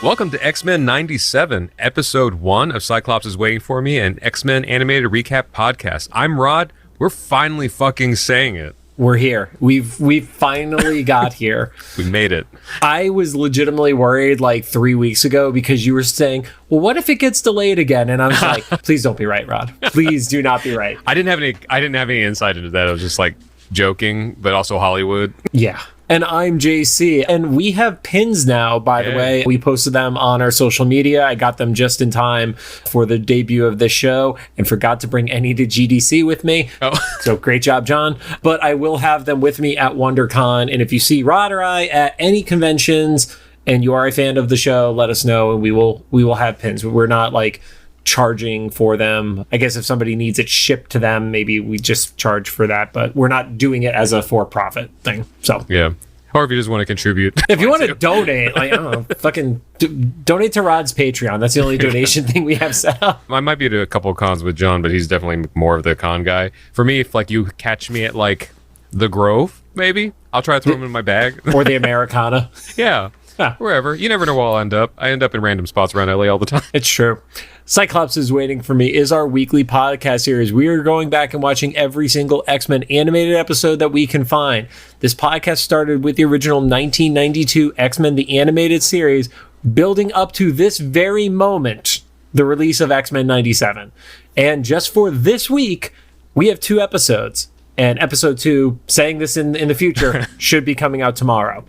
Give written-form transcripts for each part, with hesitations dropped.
Welcome to X-Men 97, Episode 1 of Cyclops is Waiting for Me, an X-Men animated recap podcast. I'm Rod. We're finally fucking saying it. We're here. We've finally got here. We made it. I was legitimately worried like 3 weeks ago because you were saying, well, what if it gets delayed again? And I was like, please don't be right, Rod. Please do not be right. I didn't have any insight into that. I was just like joking, but also Hollywood. Yeah. And I'm JC, and we have pins now, by the way. We posted them on our social media. I got them just in time for the debut of this show and forgot to bring any to GDC with me. Oh. So great job, John. But I will have them with me at WonderCon. And if you see Rod or I at any conventions and you are a fan of the show, let us know, and we will have pins. We're not like charging for them. I guess if somebody needs it shipped to them, maybe we just charge for that, but we're not doing it as a for-profit thing. So yeah. Or if you just want to contribute. If you want to donate, like, I don't know, fucking donate to Rod's Patreon. That's the only donation thing we have set up. I might be to a couple of cons with John, but he's definitely more of the con guy. For me, if like you catch me at like the Grove, maybe I'll try to throw him in my bag. Or the Americana. Yeah. Wherever. You never know where I'll end up. I end up in random spots around LA all the time. It's true. Cyclops is Waiting for Me is our weekly podcast series. We are going back and watching every single X-Men animated episode that we can find. This podcast started with the original 1992 X-Men the Animated Series, building up to this very moment, the release of X-Men 97. And just for this week, we have 2 episodes. And episode 2, saying this in the future, should be coming out tomorrow.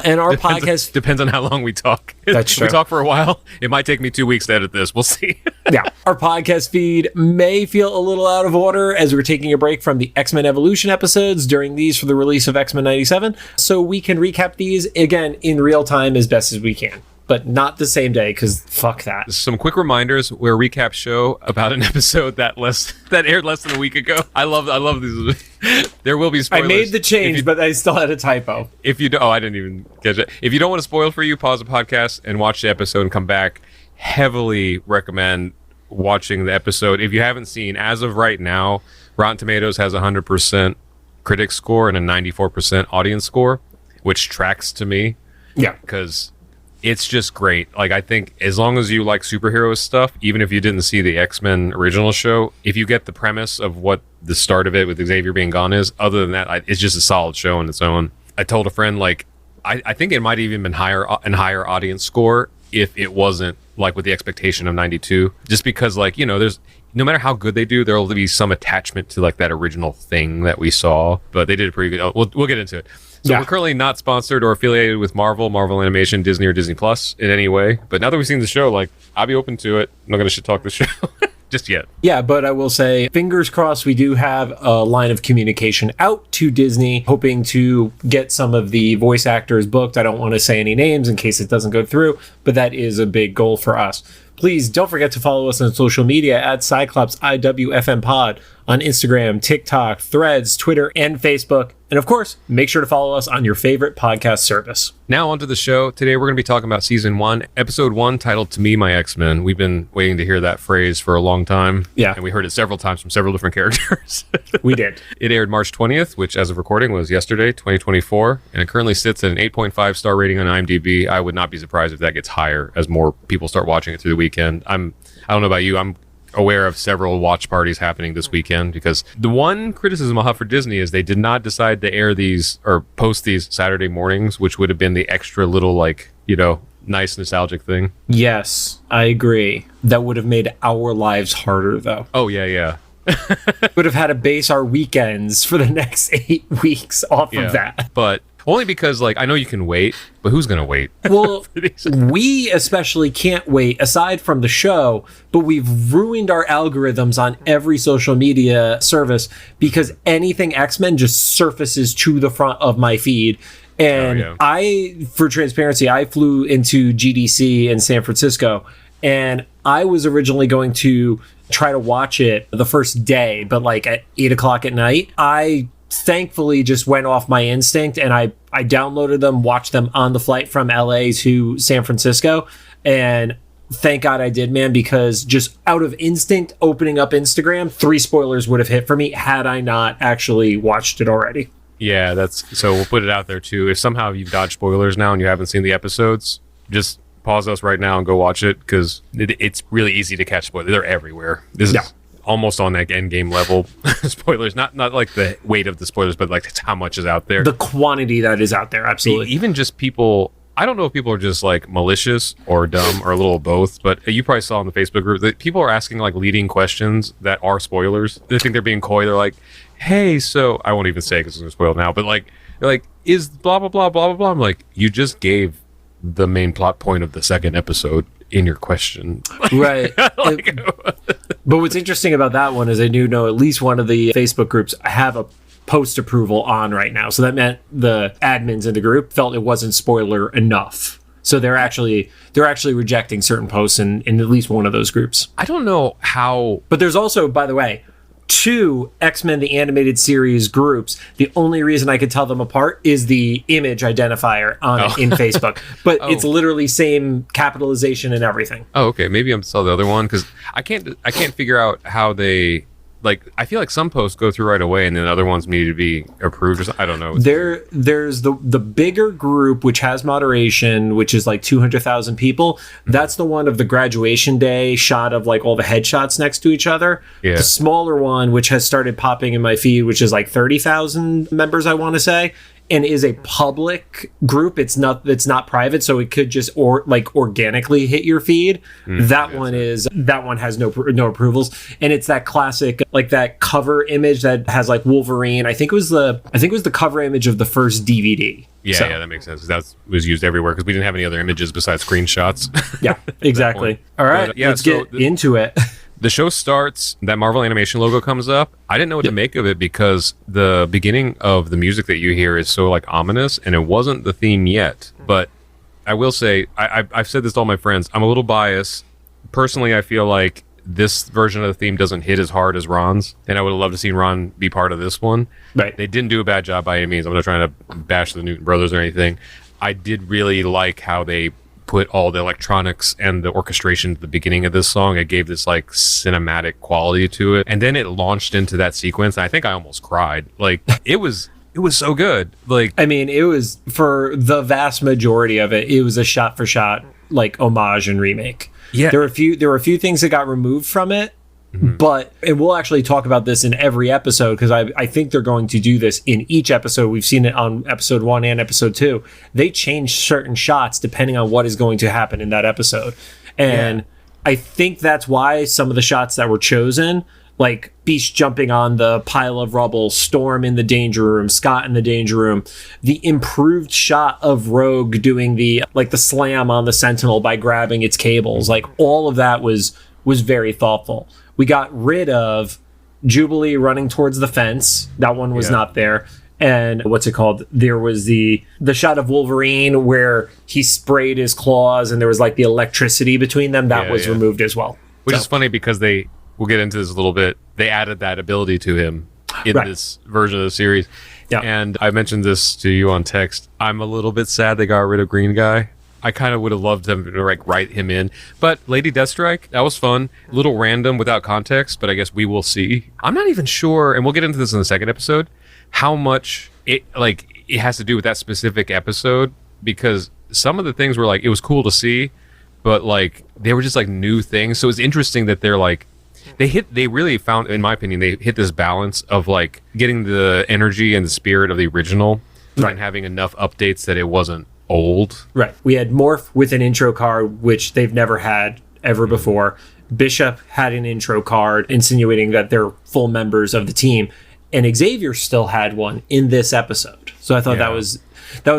And our podcast depends on how long we talk. That's true. If we talk for a while, it might take me 2 weeks to edit this. We'll see. Yeah. Our podcast feed may feel a little out of order as we're taking a break from the X-Men Evolution episodes during these for the release of X-Men 97. So we can recap these again in real time as best as we can. But not the same day, because fuck that. Some quick reminders. We're a recap show about an episode that aired less than a week ago. I love these. There will be spoilers. I made the change, but I still had a typo. I didn't even get it. If you don't want to spoil for you, pause the podcast and watch the episode and come back. Heavily recommend watching the episode. If you haven't seen, as of right now, Rotten Tomatoes has a 100% critic score and a 94% audience score, which tracks to me. Yeah. Because it's just great. Like, I think as long as you like superhero stuff, even if you didn't see the X-Men original show, if you get the premise of what the start of it with Xavier being gone is, other than that, it's just a solid show on its own. I told a friend, like, I think it might even been higher audience score if it wasn't like with the expectation of 92, just because, like, you know, there's no matter how good they do, there'll be some attachment to like that original thing that we saw, but they did a pretty good. We'll get into it. So We're currently not sponsored or affiliated with Marvel Animation, Disney, or Disney Plus in any way. But now that we've seen the show, like, I'll be open to it. I'm not going to shit talk the show just yet. Yeah, but I will say, fingers crossed, we do have a line of communication out to Disney, hoping to get some of the voice actors booked. I don't want to say any names in case it doesn't go through, but that is a big goal for us. Please don't forget to follow us on social media at Cyclops IWFM Pod on Instagram, TikTok, Threads, Twitter, and Facebook. And of course, make sure to follow us on your favorite podcast service. Now onto the show. Today we're going to be talking about Season 1, Episode 1, titled To Me, My X-Men. We've been waiting to hear that phrase for a long time. Yeah. And we heard it several times from several different characters. We did. It aired March 20th, which as of recording was yesterday, 2024. And it currently sits at an 8.5 star rating on IMDb. I would not be surprised if that gets higher as more people start watching it through the weekend. I don't know about you. I'm aware of several watch parties happening this weekend, because the one criticism I'll have for Disney is they did not decide to air these or post these Saturday mornings, which would have been the extra little, like, you know, nice nostalgic thing. Yes, I agree. That would have made our lives harder, though. Oh, yeah. Would have had to base our weekends for the next 8 weeks off of that. But only because, like, I know you can wait, but who's going to wait? Well, we especially can't wait, aside from the show, but we've ruined our algorithms on every social media service because anything X-Men just surfaces to the front of my feed. And for transparency, I flew into GDC in San Francisco, and I was originally going to try to watch it the first day, but like at 8 o'clock at night, I thankfully just went off my instinct and I downloaded them, watched them on the flight from LA to San Francisco. And thank God I did, man, because just out of instinct, opening up Instagram, 3 spoilers would have hit for me had I not actually watched it already. Yeah, so we'll put it out there too. If somehow you've dodged spoilers now and you haven't seen the episodes, just pause us right now and go watch it, because it's really easy to catch spoilers. They're everywhere. This is almost on that end game level. Spoilers, not like the weight of the spoilers, but like how much is out there. The quantity that is out there, absolutely. Even just people, I don't know if people are just like malicious or dumb or a little of both, but you probably saw in the Facebook group that people are asking like leading questions that are spoilers. They think they're being coy. They're like, hey, so I won't even say because it's going to spoil now, but like, they're like, is blah, blah, blah, blah, blah, blah. I'm like, you just gave the main plot point of the second episode in your question. Right. But what's interesting about that one is I do know at least one of the Facebook groups have a post approval on right now. So that meant the admins in the group felt it wasn't spoiler enough. So they're actually rejecting certain posts in at least one of those groups. I don't know how. But there's also, by the way, 2 X-Men the Animated Series groups. The only reason I could tell them apart is the image identifier on it in Facebook. But it's literally same capitalization and everything. Oh, okay. Maybe I'm still the other one, because I can't figure out how they, like, I feel like some posts go through right away and then other ones need to be approved or something. I don't know. There's the bigger group, which has moderation, which is like 200,000 people. That's the one of the graduation day shot of like all the headshots next to each other. Yeah. The smaller one, which has started popping in my feed, which is like 30,000 members, I want to say, and is a public group. It's not private, so it could just organically hit your feed. That one has no approvals, and it's that classic, like that cover image that has like Wolverine. I think it was the cover image of the first DVD. Yeah, that makes sense. That was used everywhere because we didn't have any other images besides screenshots. Yeah, exactly. All right, let's get into it. The show starts, that Marvel animation logo comes up. I didn't know what to make of it because the beginning of the music that you hear is so like ominous, and it wasn't the theme yet. But I will say, I've said this to all my friends, I'm a little biased. Personally, I feel like this version of the theme doesn't hit as hard as Ron's, and I would have loved to see Ron be part of this one. Right. They didn't do a bad job by any means. I'm not trying to bash the Newton brothers or anything. I did really like how they put all the electronics and the orchestration at the beginning of this song. It gave this like cinematic quality to it, and then it launched into that sequence, and I think I almost cried. Like it was so good. Like, I mean, it was, for the vast majority of it, it was a shot for shot like homage and remake. Yeah, there were a few things that got removed from it. But, and we'll actually talk about this in every episode, because I think they're going to do this in each episode. We've seen it on episode 1 and episode 2. They change certain shots depending on what is going to happen in that episode. And I think that's why some of the shots that were chosen, like Beast jumping on the pile of rubble, Storm in the danger room, Scott in the danger room, the improved shot of Rogue doing the slam on the Sentinel by grabbing its cables, like all of that was very thoughtful. We got rid of Jubilee running towards the fence. That one was not there. And what's it called? There was the shot of Wolverine where he sprayed his claws and there was like the electricity between them. That was removed as well. Which is funny because we'll get into this a little bit. They added that ability to him in this version of the series. Yeah. And I mentioned this to you on text. I'm a little bit sad they got rid of Green Guy. I kind of would have loved them to like write him in. But Lady Deathstrike, that was fun. A little random without context, but I guess we will see. I'm not even sure, and we'll get into this in the second episode, how much it has to do with that specific episode, because some of the things were like, it was cool to see, but like they were just like new things. So it's interesting that they're like, they really found, in my opinion, they hit this balance of like getting the energy and the spirit of the original and having enough updates that it wasn't old. Right. We had Morph with an intro card, which they've never had ever before. Bishop had an intro card insinuating that they're full members of the team, and Xavier still had one in this episode. So I thought that was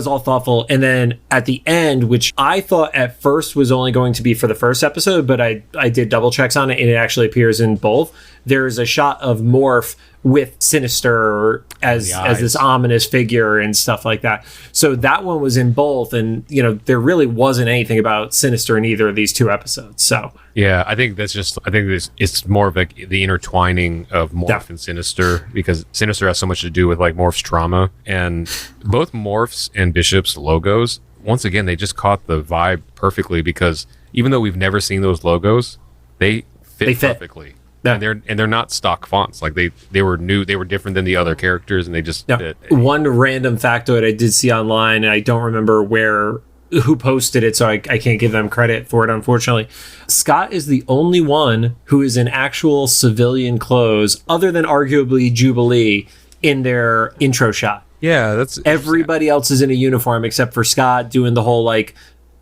all thoughtful. And then at the end, which I thought at first was only going to be for the first episode, but I did double checks on it and it actually appears in both. There is a shot of Morph with Sinister as this ominous figure and stuff like that. So that one was in both, and there really wasn't anything about Sinister in either of these 2 episodes. So yeah, I think it's more of like the intertwining of Morph and Sinister, because Sinister has so much to do with like Morph's trauma, and both Morph's and Bishop's logos, once again, they just caught the vibe perfectly, because even though we've never seen those logos, they fit perfectly. Yeah. And they're not stock fonts. Like they were new, they were different than the other characters, and they just fit. One random factoid I did see online, and I don't remember where who posted it, so I can't give them credit for it, unfortunately. Scott is the only one who is in actual civilian clothes, other than arguably Jubilee, in their intro shot. Yeah, that's everybody else is in a uniform except for Scott doing the whole like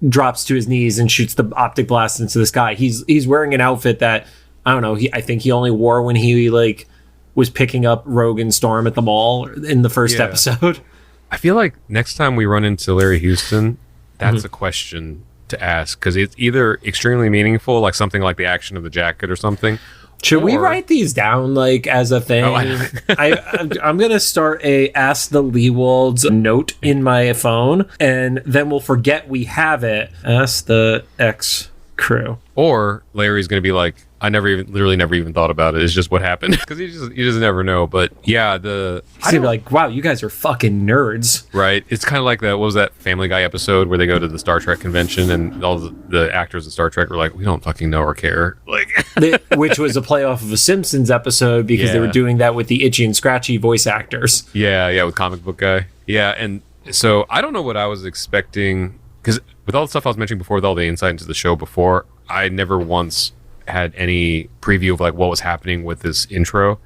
drops to his knees and shoots the optic blast into the sky. He's wearing an outfit that I don't know. I think he only wore when he like was picking up Rogue and Storm at the mall in the first episode. I feel like next time we run into Larry Houston, that's a question to ask, because it's either extremely meaningful, like something like the action of the jacket or something. Should we write these down like as a thing? I'm gonna start a Ask the Leewolds note in my phone, and then we'll forget we have it. Ask the X crew. Or Larry's gonna be like, I never even thought about it. It's just what happened, because you just never know. But yeah, he's gonna be like, wow, you guys are fucking nerds, right? It's kind of like that. What was that Family Guy episode where they go to the Star Trek convention and all the actors of Star Trek were like, we don't fucking know or care, like, which was a play off of a Simpsons episode because they were doing that with the Itchy and Scratchy voice actors. Yeah, with Comic Book Guy. Yeah, and so I don't know what I was expecting, because with all the stuff I was mentioning before, with all the insight into the show before, I never once had any preview of like what was happening with this intro,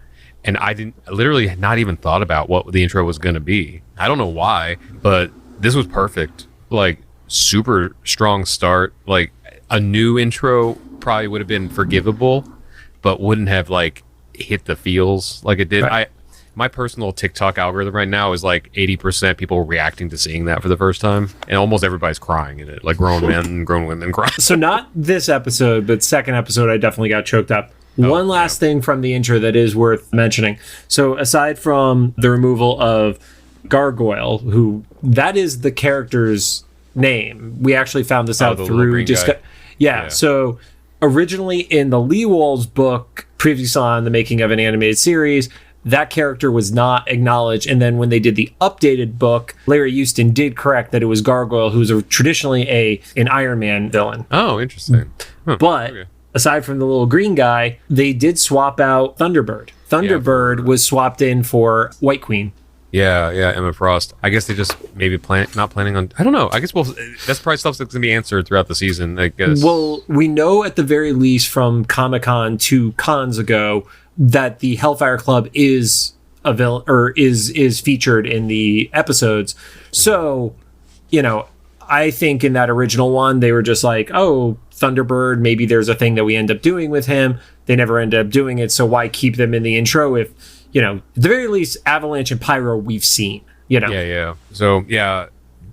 and I literally had not even thought about what the intro was going to be. I don't know why, but this was perfect. Like, super strong start. Like, a new intro probably would have been forgivable, but wouldn't have like hit the feels like it did. Right. My personal TikTok algorithm right now is like 80% people reacting to seeing that for the first time, and almost everybody's crying in it, like grown men and grown women crying. So not this episode, but second episode, I definitely got choked up. One last thing from the intro that is worth mentioning. So aside from the removal of Gargoyle, who that is the character's name, we actually found this out through yeah. So originally in the Leewolds book, previously on the making of an animated series, that character was not acknowledged, and then when they did the updated book, Larry Houston did correct that it was Gargoyle, who's traditionally an Iron Man villain. Oh, interesting. Huh. But aside from the little green guy, they did swap out Thunderbird. Thunderbird was swapped in for White Queen. Yeah, Emma Frost. I guess they just maybe not planning on. I don't know. I guess that's probably stuff that's gonna be answered throughout the season, I guess. Well, we know at the very least from Comic-Con 2 cons ago that the Hellfire Club is a villain, or is featured in the episodes. So, I think in that original one, they were just like, oh, Thunderbird, maybe there's a thing that we end up doing with him. They never end up doing it, so why keep them in the intro if, at the very least, Avalanche and Pyro we've seen, Yeah. So,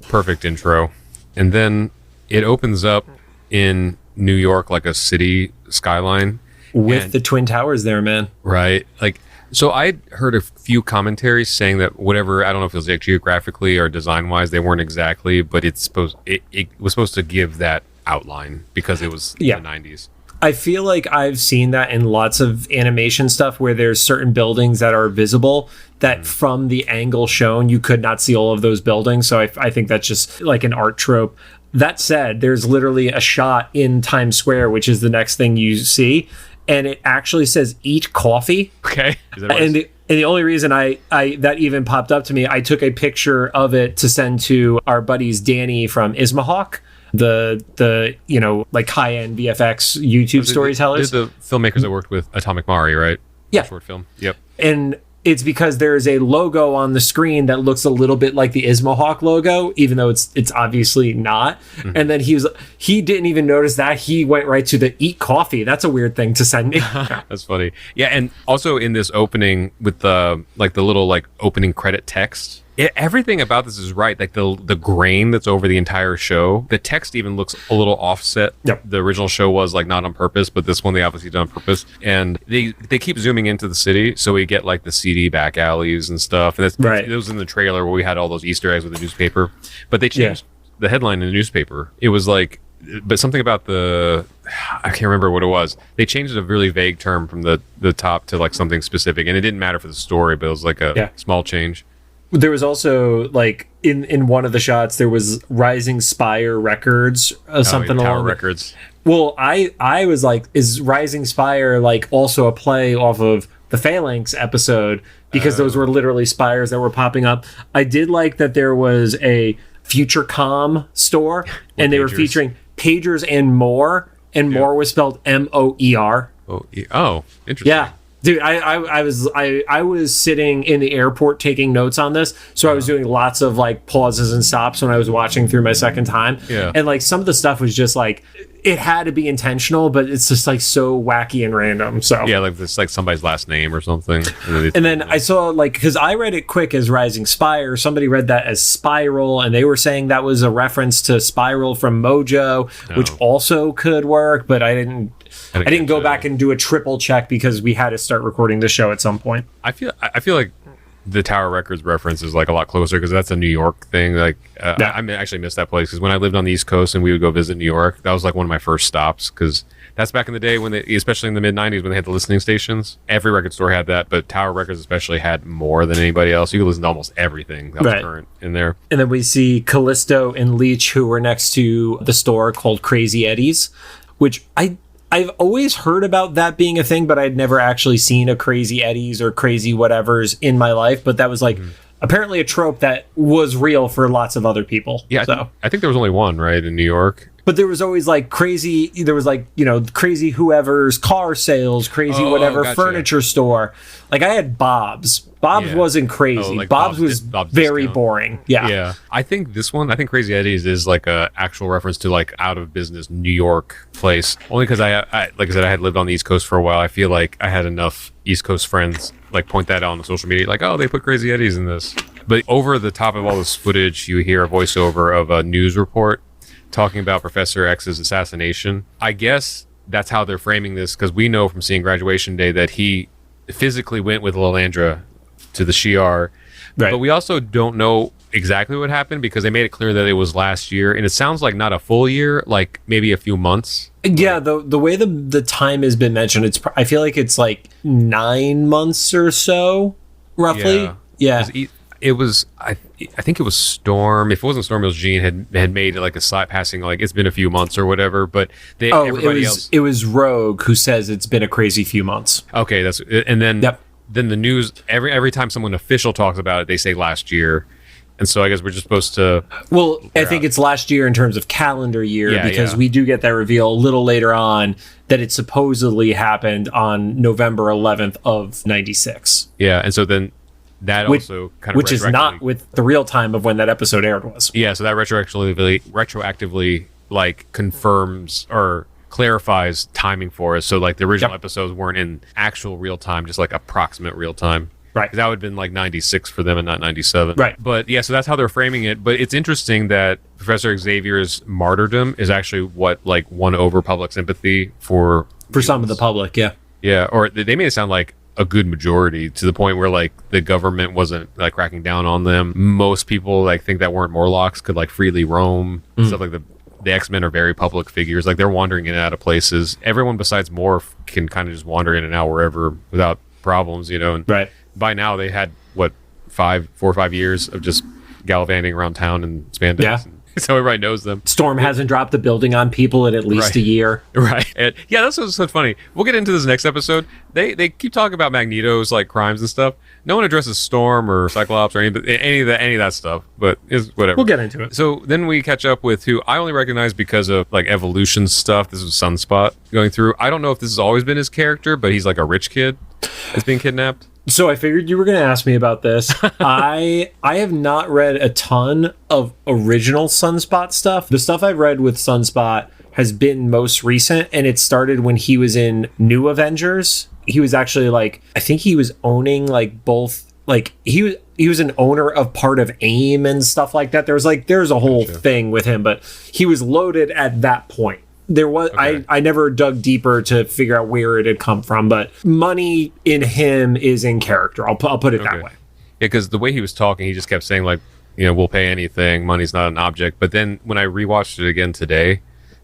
perfect intro. And then it opens up in New York, like a city skyline. With the Twin Towers there, man. Right. Like, so I heard a few commentaries saying that whatever, I don't know if it was like geographically or design-wise, they weren't exactly, but it was supposed to give that outline because it was the 90s. I feel like I've seen that in lots of animation stuff where there's certain buildings that are visible that from the angle shown, you could not see all of those buildings. So I think that's just like an art trope. That said, there's literally a shot in Times Square, which is the next thing you see, and it actually says "Eat Coffee." Okay. And the only reason I that even popped up to me, I took a picture of it to send to our buddies Danny from Ismahawk, the like high-end VFX YouTube storytellers. The filmmakers that worked with Atomic Mari, right? Yeah. Short film. Yep. And it's because there's a logo on the screen that looks a little bit like the Ismahawk logo, even though it's obviously not. Mm-hmm. And then he didn't even notice that. He went right to the "Eat Coffee." That's a weird thing to send me. That's funny. Yeah, and also in this opening with the little opening credit text, everything about this is right. Like the grain that's over the entire show, the text even looks a little offset. Yep. The original show was like not on purpose, but this one they obviously did on purpose. And they keep zooming into the city, so we get like the seedy back alleys and stuff. And it was in the trailer where we had all those Easter eggs with the newspaper, but they changed the headline in the newspaper. It was like, but something about I can't remember what it was. They changed a really vague term from the top to like something specific, and it didn't matter for the story, but it was like a small change. There was also like in one of the shots there was Rising Spire Records, something along Records. Well, I was like, is Rising Spire like also a play off of the Phalanx episode? Because those were literally spires that were popping up. I did like that there was a Futurecom store, and they were pagers? featuring pagers and more, and more was spelled MOER. Oh, interesting. Yeah. Dude, I was sitting in the airport taking notes on this, so I was doing lots of like pauses and stops when I was watching through my second time. Yeah. And like some of the stuff was just like, it had to be intentional, but it's just like so wacky and random. So Yeah, like it's like somebody's last name or something. and then I saw like, because I read it quick as Rising Spire, somebody read that as Spiral, and they were saying that was a reference to Spiral from Mojo, which also could work, but I didn't go back and do a triple check because we had to start recording the show at some point. I feel like the Tower Records reference is like a lot closer because that's a New York thing. Like I actually missed that place because when I lived on the East Coast and we would go visit New York, that was like one of my first stops because that's back in the day when they, especially in the mid 90s when they had the listening stations. Every record store had that, but Tower Records especially had more than anybody else. You could listen to almost everything that was current in there. And then we see Callisto and Leech, who were next to the store called Crazy Eddie's, which I've always heard about that being a thing, but I'd never actually seen a Crazy Eddie's or Crazy whatever's in my life. But that was like apparently a trope that was real for lots of other people. Yeah, so I think there was only one, right, in New York. But there was always like crazy, there was like, you know, crazy whoever's car sales, crazy whatever furniture store. Like I had Bob's. Bob's wasn't crazy. Like Bob's was very discount. boring. Yeah. Yeah. I think Crazy Eddie's is like a actual reference to like out of business New York place. Only because I like I said, I had lived on the East Coast for a while. I feel like I had enough East Coast friends like point that out on social media. Like, oh, they put Crazy Eddie's in this. But over the top of all this footage, you hear a voiceover of a news report talking about Professor X's assassination. I guess that's how they're framing this because we know from seeing Graduation Day that he physically went with Lilandra to the Shi'ar. Right. But we also don't know exactly what happened because they made it clear that it was last year, and it sounds like not a full year, like maybe a few months. Yeah, the way the time has been mentioned, I feel like it's like 9 months or so, roughly. Yeah. It was I think it was Storm. If it wasn't Storm, it was Jean had made like a side passing like it's been a few months or whatever. But it was Rogue who says it's been a crazy few months. Okay, and then then the news every time someone official talks about it, they say last year. And so I guess we're just supposed to. Well, I think it's last year in terms of calendar year because we do get that reveal a little later on that it supposedly happened on November 11th of 96. Yeah, and so then that also kind of which is not with the real time of when that episode aired was. Yeah, so that retroactively like confirms or clarifies timing for us. So like the original episodes weren't in actual real time, just like approximate real time. Right. That would have been like 96 for them and not 97. Right. But yeah, so that's how they're framing it. But it's interesting that Professor Xavier's martyrdom is actually what like won over public sympathy for some of the public. Yeah. Yeah. Or they made it sound like a good majority to the point where like the government wasn't like cracking down on them. Most people like think that weren't Morlocks could like freely roam. Stuff like the X-Men are very public figures. Like they're wandering in and out of places. Everyone besides Morph can kind of just wander in and out wherever without problems, you know. And by now they had 4 or 5 years of just gallivanting around town in spandex. Yeah. So everybody knows them. Storm hasn't dropped a building on people in at least a year. Right. And yeah, that's what's so funny. We'll get into this next episode. They keep talking about Magneto's like crimes and stuff. No one addresses Storm or Cyclops or any of that stuff, but is whatever. We'll get into it. So then we catch up with who I only recognize because of like evolution stuff. This was Sunspot going through. I don't know if this has always been his character, but he's like a rich kid that's being kidnapped. So I figured you were going to ask me about this. I have not read a ton of original Sunspot stuff. The stuff I've read with Sunspot has been most recent, and it started when he was in New Avengers. He was actually like, I think he was owning like both, like he was an owner of part of AIM and stuff like that. There's a whole thing with him, but he was loaded at that point. There was I never dug deeper to figure out where it had come from, but money in him is in character. I'll put it that way. Yeah, because the way he was talking, he just kept saying like, you know, we'll pay anything. Money's not an object. But then when I rewatched it again today,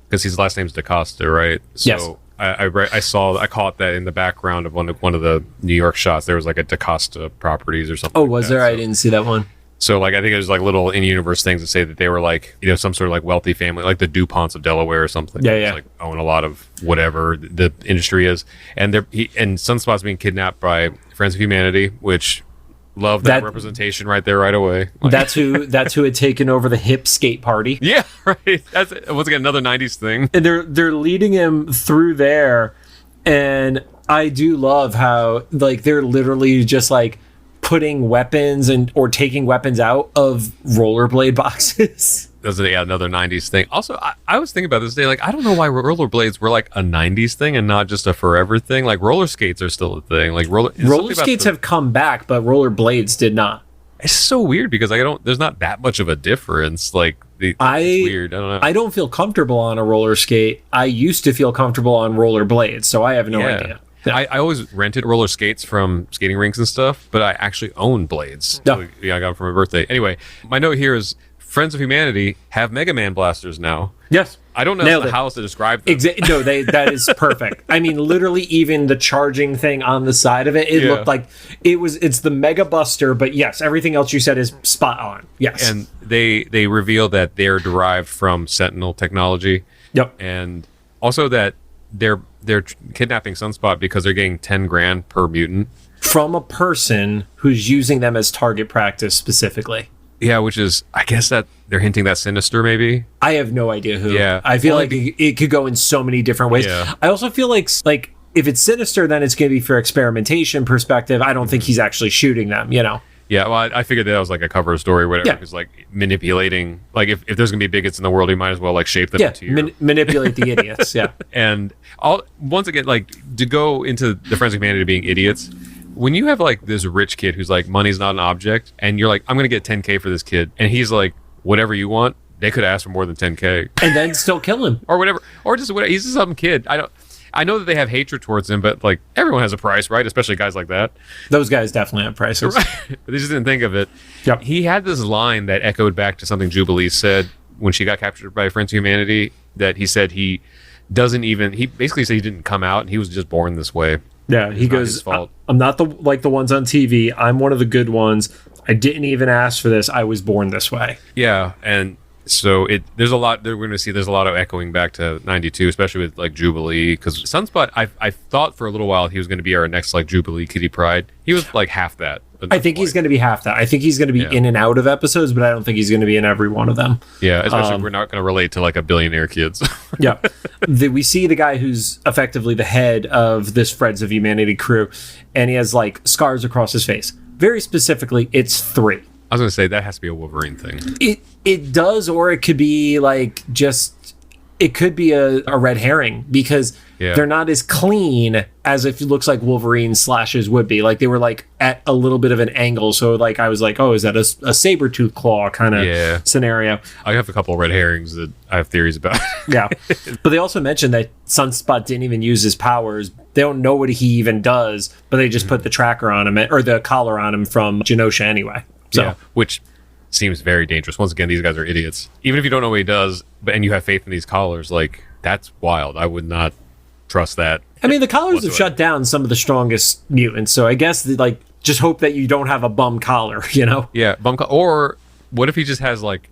because his last name's DaCosta, right? So yes. I caught that in the background of one of the New York shots. There was like a DaCosta Properties or something. Oh, was there? So, I didn't see that one. So, like, I think it was like little in-universe things that say that they were like, you know, some sort of like wealthy family, like the DuPonts of Delaware or something. Yeah. Like own a lot of whatever the industry is, and Sunspot's being kidnapped by Friends of Humanity, which Love that representation right there, right away. Like, that's who had taken over the hip skate party. yeah, right. That's once again another '90s thing. And they're leading him through there, and I do love how like they're literally just like putting weapons or taking weapons out of rollerblade boxes. That's another '90s thing. Also, I was thinking about this day. Like, I don't know why rollerblades were like a '90s thing and not just a forever thing. Like, roller skates are still a thing. Like, roller skates have come back, but rollerblades did not. It's so weird because there's not that much of a difference. Like, it's weird. I don't know. I don't feel comfortable on a roller skate. I used to feel comfortable on rollerblades, so I have no idea. I always rented roller skates from skating rinks and stuff, but I actually own blades. No. So, I got them for my birthday. Anyway, my note here is Friends of Humanity have Mega Man blasters now. Yes. I don't know how to describe them. No, that is perfect. I mean, literally, even the charging thing on the side of it, looked like it's the Mega Buster, but yes, everything else you said is spot on. Yes. And they reveal that they're derived from Sentinel technology. Yep. And also that they're kidnapping Sunspot because they're getting 10 grand per mutant from a person who's using them as target practice specifically. Yeah, which is, I guess that they're hinting that Sinister, maybe. I have no idea who. Yeah, I feel like it could go in so many different ways. Yeah. I also feel like if it's Sinister, then it's going to be for experimentation perspective. I don't think he's actually shooting them. Yeah, well, I figured that was like a cover story or whatever. Because like manipulating, like if there's going to be bigots in the world, you might as well like shape them into your... manipulate the idiots. Yeah, and once again, like to go into the Friends of Humanity being idiots. When you have like this rich kid who's like, money's not an object, and you're like, I'm gonna get 10K for this kid, and he's like, whatever you want, they could ask for more than 10K, and then still kill him or whatever, or just whatever. He's just some kid. I know that they have hatred towards him, but like everyone has a price, right? Especially guys like that. Those guys definitely have prices. Right. They just didn't think of it. Yep. He had this line that echoed back to something Jubilee said when she got captured by Friends of Humanity. That he said he basically said he didn't come out, and he was just born this way. Yeah, he goes, I'm not the ones on TV. I'm one of the good ones. I didn't even ask for this. I was born this way. Yeah, and so there's a lot. We're going to see there's a lot of echoing back to 92, especially with like Jubilee. Because Sunspot, I thought for a little while he was going to be our next like Jubilee Kitty Pryde. He was like half that. I think he's going to be half that. I think he's going to be in and out of episodes, but I don't think he's going to be in every one of them. Yeah, especially if we're not going to relate to like a billionaire kids. Yeah. We see the guy who's effectively the head of this Friends of Humanity crew, and he has like scars across his face. Very specifically, it's 3. I was going to say that has to be a Wolverine thing. It does, or it could be like it could be a red herring because they're not as clean as if it looks like Wolverine slashes would be. Like they were like at a little bit of an angle. So like I was like, oh, is that a saber-tooth claw kind of scenario? I have a couple of red herrings that I have theories about. Yeah. But they also mentioned that Sunspot didn't even use his powers. They don't know what he even does, but they just put the tracker on him or the collar on him from Genosha anyway. So which seems very dangerous. Once again, these guys are idiots. Even if you don't know what he does, and you have faith in these collars, like that's wild. I would not trust that. I mean, the collars have shut down some of the strongest mutants, so I guess like just hope that you don't have a bum collar, Yeah, bum collar. Or what if he just has like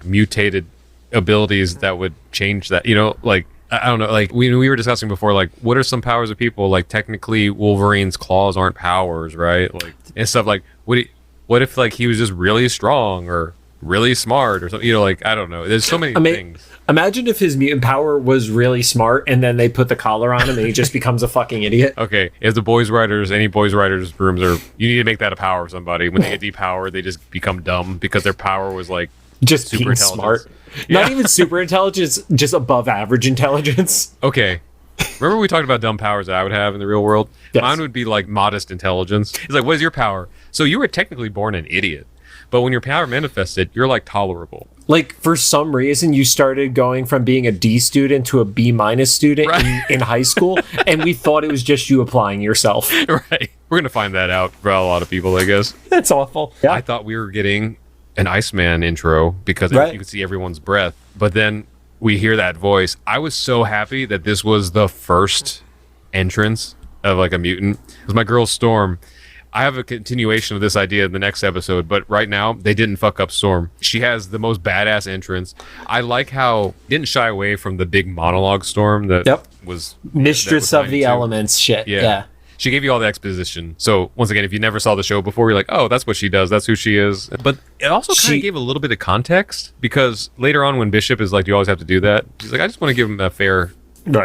mutated abilities that would change that? Like I don't know. Like we were discussing before, like what are some powers of people? Like technically, Wolverine's claws aren't powers, right? Like and stuff like what if like he was just really strong or really smart or something? Like I don't know. There's so many things. Imagine if his mutant power was really smart and then they put the collar on him and he just becomes a fucking idiot. Okay, if the any boys writers rooms you need to make that a power of somebody. When they get depowered, they just become dumb because their power was like just super being smart. Not even super intelligence, just above average intelligence. Okay. Remember we talked about dumb powers that I would have in the real world? Yes. Mine would be like modest intelligence. It's like, what is your power? So you were technically born an idiot, but when your power manifested, you're like tolerable. Like for some reason, you started going from being a D student to a B- student in high school, and we thought it was just you applying yourself. Right. We're gonna find that out for a lot of people, I guess. That's awful. Yeah. I thought we were getting an Iceman intro because you could see everyone's breath, but then we hear that voice. I was so happy that this was the first entrance of like a mutant. It was my girl Storm. I have a continuation of this idea in the next episode, but right now they didn't fuck up Storm. She has the most badass entrance. I like how didn't shy away from the big monologue Storm that was Mistress of the Elements shit. Yeah. she gave you all the exposition. So once again, if you never saw the show before, you're like, oh, that's what she does. That's who she is. But it also kind of gave a little bit of context, because later on when Bishop is like, do you always have to do that? She's like, I just want to give him a fair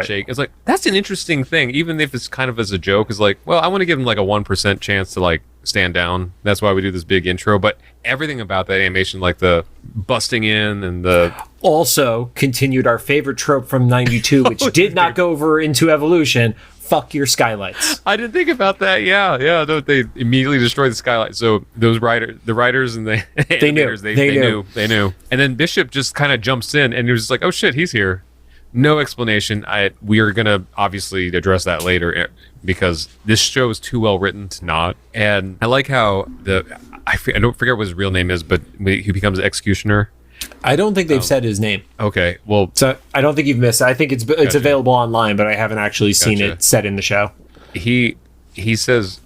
shake. It's like, that's an interesting thing, even if it's kind of as a joke. It's like, well, I want to give him like a 1% chance to like stand down. That's why we do this big intro. But everything about that animation, like the busting in and the... Also continued our favorite trope from 92, which did not go over into Evolution. Fuck your skylights. I didn't think about that. Yeah. No, they immediately destroyed the skylight. So the writers and the animators, they knew. And then Bishop just kind of jumps in, and he was just like, oh shit, he's here. No explanation. We are gonna obviously address that later, because this show is too well written to not. And I like how I don't forget what his real name is, but he becomes Executioner. I don't think they've said his name. Okay, well, so I don't think you've missed it. I think it's available online, but I haven't actually seen it said in the show. He says,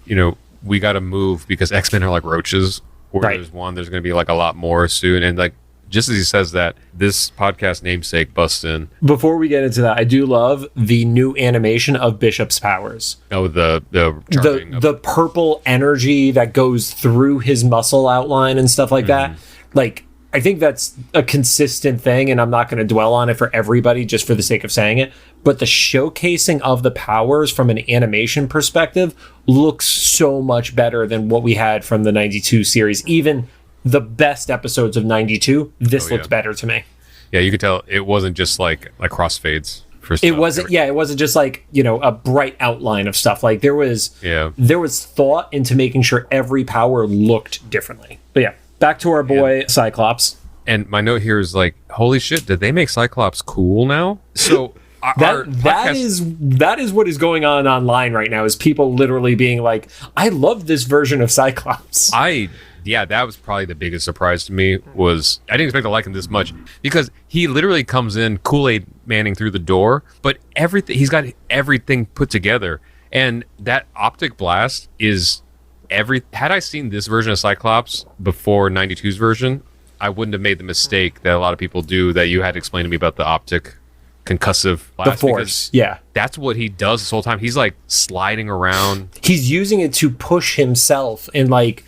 we got to move because X-Men are like roaches. Where there's one, there's going to be like a lot more soon, and like just as he says that, this podcast namesake busts in. Before we get into that, I do love the new animation of Bishop's powers. Oh, the purple energy that goes through his muscle outline and stuff like that. Like, I think that's a consistent thing, and I'm not going to dwell on it for everybody just for the sake of saying it. But the showcasing of the powers from an animation perspective looks so much better than what we had from the 92 series. Even the best episodes of 92, this looked better to me. Yeah, you could tell it wasn't just like crossfades. It wasn't just like, a bright outline of stuff. Like there was thought into making sure every power looked differently. But yeah. Back to our boy Cyclops. And my note here is like, holy shit, did they make Cyclops cool now? So that is what is going on online right now, is people literally being like, I love this version of Cyclops. That was probably the biggest surprise to me. Was I didn't expect to like him this much, because he literally comes in Kool-Aid Manning through the door, but he's got everything put together, and that optic blast is had I seen this version of Cyclops before 92's version, I wouldn't have made the mistake that a lot of people do, that you had to explain to me about the optic concussive blast. The force, yeah. That's what he does this whole time. He's like sliding around. He's using it to push himself, and like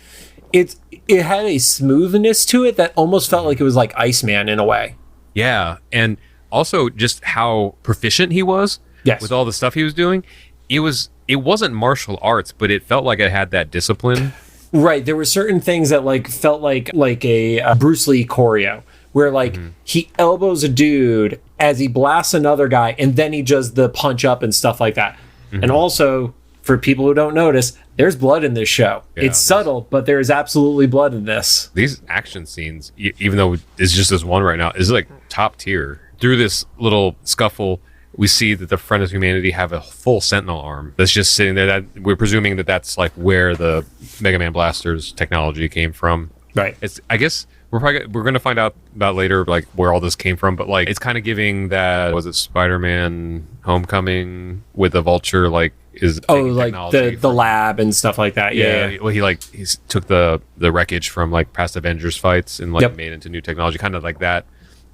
it had a smoothness to it that almost felt like it was like Iceman in a way. Yeah, and also just how proficient he was with all the stuff he was doing. It wasn't martial arts, but it felt like it had that discipline. Right. There were certain things that like felt like a Bruce Lee choreo, where like he elbows a dude as he blasts another guy, and then he does the punch up and stuff like that. And also, for people who don't notice, there's blood in this show. Yeah, it's subtle, but there is absolutely blood in this. These action scenes, even though it's just this one right now, is like top tier. Through this little scuffle, we see that the Friends of Humanity have a full Sentinel arm that's just sitting there. That we're presuming that's like where the Mega Man blasters technology came from. Right. I guess we're going to find out about later, like where all this came from. But like, it's kind of giving that, was it Spider-Man Homecoming with the Vulture? Like like the lab and stuff like that. Yeah. Well, he took the wreckage from like past Avengers fights and like made it into new technology, kind of like that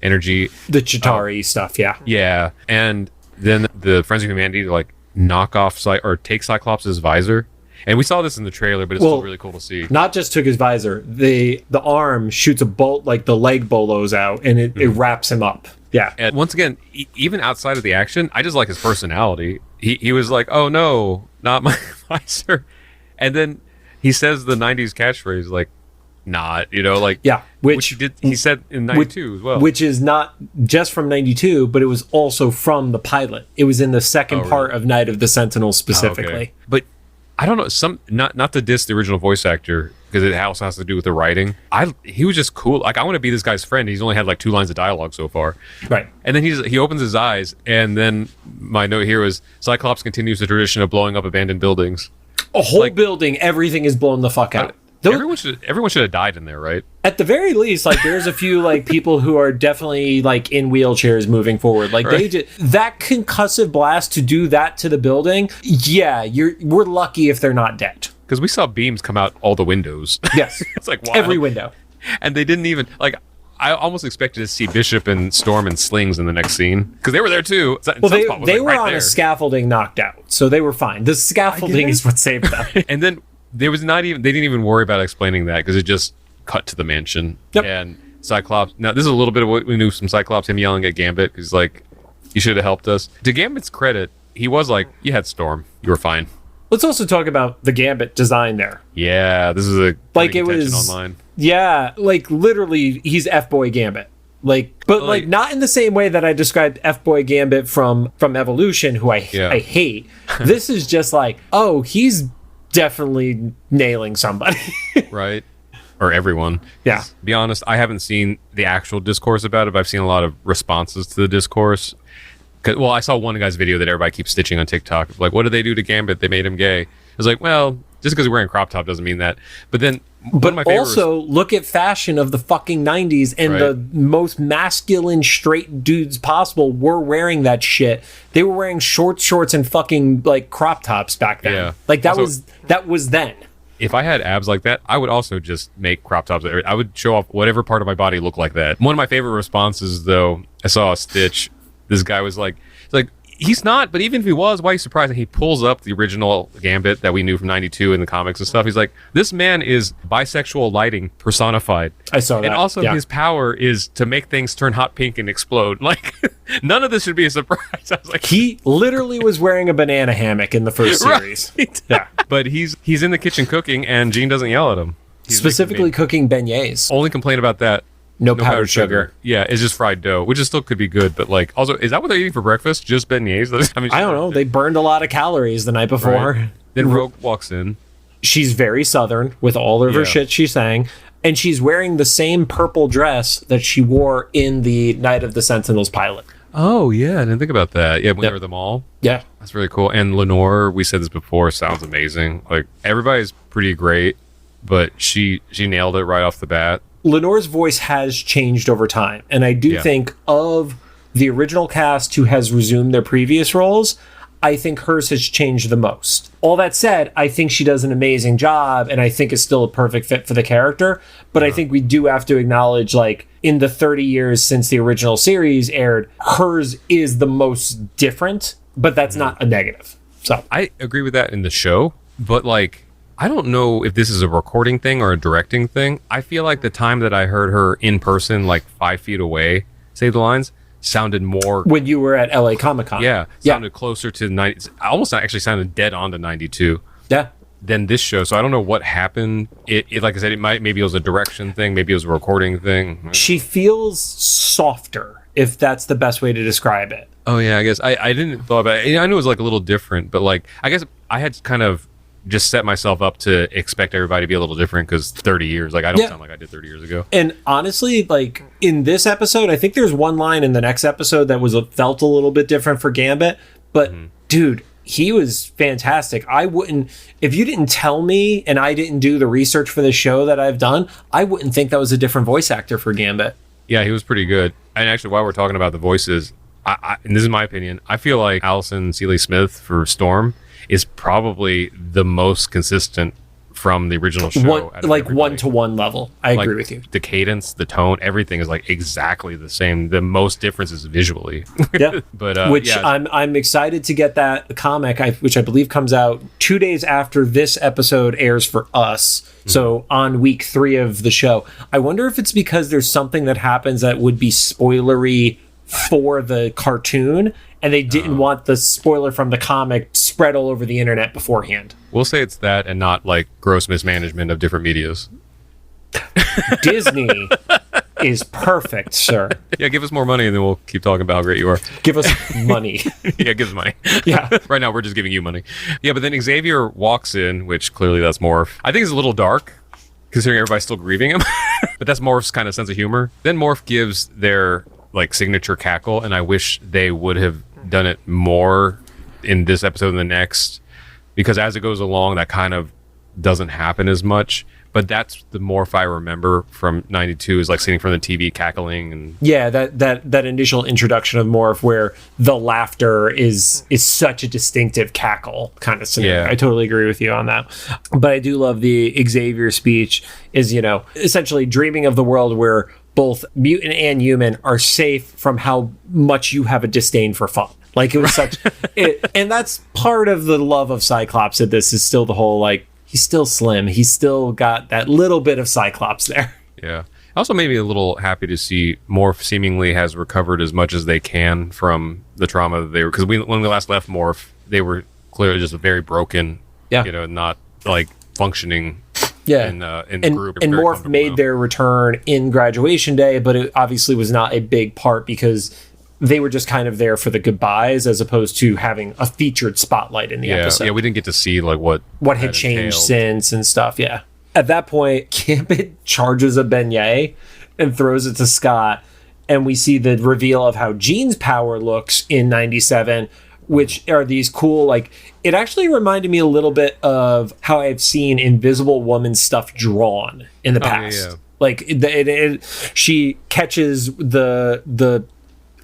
energy. The Chitauri stuff. Yeah. Yeah, and then the Friends of Humanity like knock off take Cyclops' visor, and we saw this in the trailer, but it's still really cool to see. Not just took his visor, the arm shoots a bolt, like the leg bolos out, and it wraps him up. Yeah. And once again, even outside of the action, I just like his personality. He was like, oh no, not my visor, and then he says the 90s catchphrase like, not, which he said in 92 as well, which is not just from 92, but it was also from the pilot. It was in the second part of Night of the Sentinels specifically. Okay. But I don't know, not to diss the original voice actor, because it also has to do with the writing. He was just cool. Like, I want to be this guy's friend. He's only had like 2 lines of dialogue so far, right? And then he opens his eyes, and then my note here was Cyclops continues the tradition of blowing up abandoned buildings. A whole building, everything is blown the fuck out. Everyone should have died in there, right? At the very least, like there's a few like people who are definitely like in wheelchairs moving forward. Like that concussive blast to do that to the building. Yeah, we're lucky if they're not dead. Because we saw beams come out all the windows. Yes, it's like, wow. Every window. And they didn't even like. I almost expected to see Bishop and Storm in slings in the next scene because they were there too. Well, they were on a scaffolding knocked out, so they were fine. The scaffolding is what saved them. And then they didn't even worry about explaining that because it just cut to the mansion. Yep. And Cyclops. Now this is a little bit of what we knew from Cyclops. Him yelling at Gambit. He's like, "You should have helped us." To Gambit's credit, he was like, "You had Storm. You were fine." Let's also talk about the Gambit design there. Yeah, this is a like it was online. Yeah, like literally, he's F-Boy Gambit. But not in the same way that I described F-Boy Gambit from Evolution, who I hate. This is just like, oh, he's definitely nailing somebody, right? Or everyone. Yeah. To be honest, I haven't seen the actual discourse about it, but I've seen a lot of responses to the discourse. Well, I saw one guy's video that everybody keeps stitching on TikTok. Like, what did they do to Gambit? They made him gay. I was like, well, just because he's wearing crop top doesn't mean that. But then, also look at fashion of the fucking 90s, and the most masculine straight dudes possible were wearing that shit. They were wearing shorts and fucking like crop tops back then. Yeah. Like that was then. If I had abs like that, I would also just make crop tops. I would show off whatever part of my body looked like that. One of my favorite responses, though, I saw a stitch. This guy was like, he's not, but even if he was, why are you surprised? And he pulls up the original Gambit that we knew from 92 in the comics and stuff. He's like, this man is bisexual lighting personified. I saw that. And also his power is to make things turn hot pink and explode. Like, none of this should be a surprise. I was like, he literally was wearing a banana hammock in the first series. Right. Yeah. But he's in the kitchen cooking, and Jean doesn't yell at him. Specifically cooking beignets. Only complaint about that. No powdered sugar. Yeah, it's just fried dough, which still could be good. But like, also, is that what they're eating for breakfast? Just beignets? I don't know. They burned a lot of calories the night before. Right. Then Rogue walks in. She's very Southern with all of her shit she's saying. And she's wearing the same purple dress that she wore in the Night of the Sentinels pilot. Oh, yeah. I didn't think about that. Yeah, when they were at the mall. Yeah. That's really cool. And Lenore, we said this before, sounds amazing. Like, everybody's pretty great, but she nailed it right off the bat. Lenore's voice has changed over time, and I do think of the original cast who has resumed their previous roles, I think hers has changed the most. All that said, I think she does an amazing job, and I think it's still a perfect fit for the character, but I think we do have to acknowledge, like, in the 30 years since the original series aired, hers is the most different, but that's not a negative. So I agree with that in the show, but, like, I don't know if this is a recording thing or a directing thing. I feel like the time that I heard her in person, like 5 feet away, say the lines, sounded more... When you were at LA Comic-Con. Yeah, sounded closer to 90... Almost actually sounded dead on to 92. Yeah. Than this show. So I don't know what happened. It like I said, maybe it was a direction thing. Maybe it was a recording thing. She feels softer, if that's the best way to describe it. Oh, yeah, I guess. I didn't thought about it. I knew it was like a little different, but like, I guess I had kind of just set myself up to expect everybody to be a little different because 30 years, like I don't sound like I did 30 years ago. And honestly, like in this episode, I think there's one line in the next episode that felt a little bit different for Gambit, but dude, he was fantastic. If you didn't tell me and I didn't do the research for the show that I've done, I wouldn't think that was a different voice actor for Gambit. Yeah, he was pretty good. And actually, while we're talking about the voices, and this is my opinion, I feel like Allison Seeley Smith for Storm is probably the most consistent from the original show. Like one-to-one level. I agree with you. The cadence, the tone, everything is like exactly the same. The most difference is visually. Yeah. But I'm excited to get that comic, which I believe comes out 2 days after this episode airs for us. Mm-hmm. So on week 3 of the show. I wonder if it's because there's something that happens that would be spoilery for the cartoon, and they didn't want the spoiler from the comic spread all over the internet beforehand. We'll say it's that and not like gross mismanagement of different medias. Disney is perfect, sir. Yeah, give us more money and then we'll keep talking about how great you are. Give us money. Yeah, give us money. Yeah. Right now we're just giving you money. Yeah, but then Xavier walks in, which clearly that's Morph. I think it's a little dark, considering everybody's still grieving him. But that's Morph's kind of sense of humor. Then Morph gives their like signature cackle, and I wish they would have done it more in this episode and the next, because as it goes along that kind of doesn't happen as much. But that's the Morph I remember from 92 is like sitting from the TV cackling. And yeah, that initial introduction of Morph where the laughter is such a distinctive cackle kind of scenario. Yeah. I totally agree with you on that. But I do love the Xavier speech is, essentially dreaming of the world where both mutant and human are safe from how much you have a disdain for fun. Like, it was such and that's part of the love of Cyclops at this, is still the whole, like, he's still slim, he's still got that little bit of Cyclops there. Yeah. Also made me a little happy to see Morph seemingly has recovered as much as they can from the trauma that they were, because when we last left Morph, they were clearly just very broken, not like functioning in the group. And Morph made their return in Graduation Day, but it obviously was not a big part because they were just kind of there for the goodbyes as opposed to having a featured spotlight in the episode. Yeah, we didn't get to see like what had changed since and stuff. Yeah. At that point, Gambit charges a beignet and throws it to Scott, and we see the reveal of how Jean's power looks in 97, which are these cool, like, it actually reminded me a little bit of how I've seen Invisible Woman stuff drawn in the past. Yeah. Like, she catches the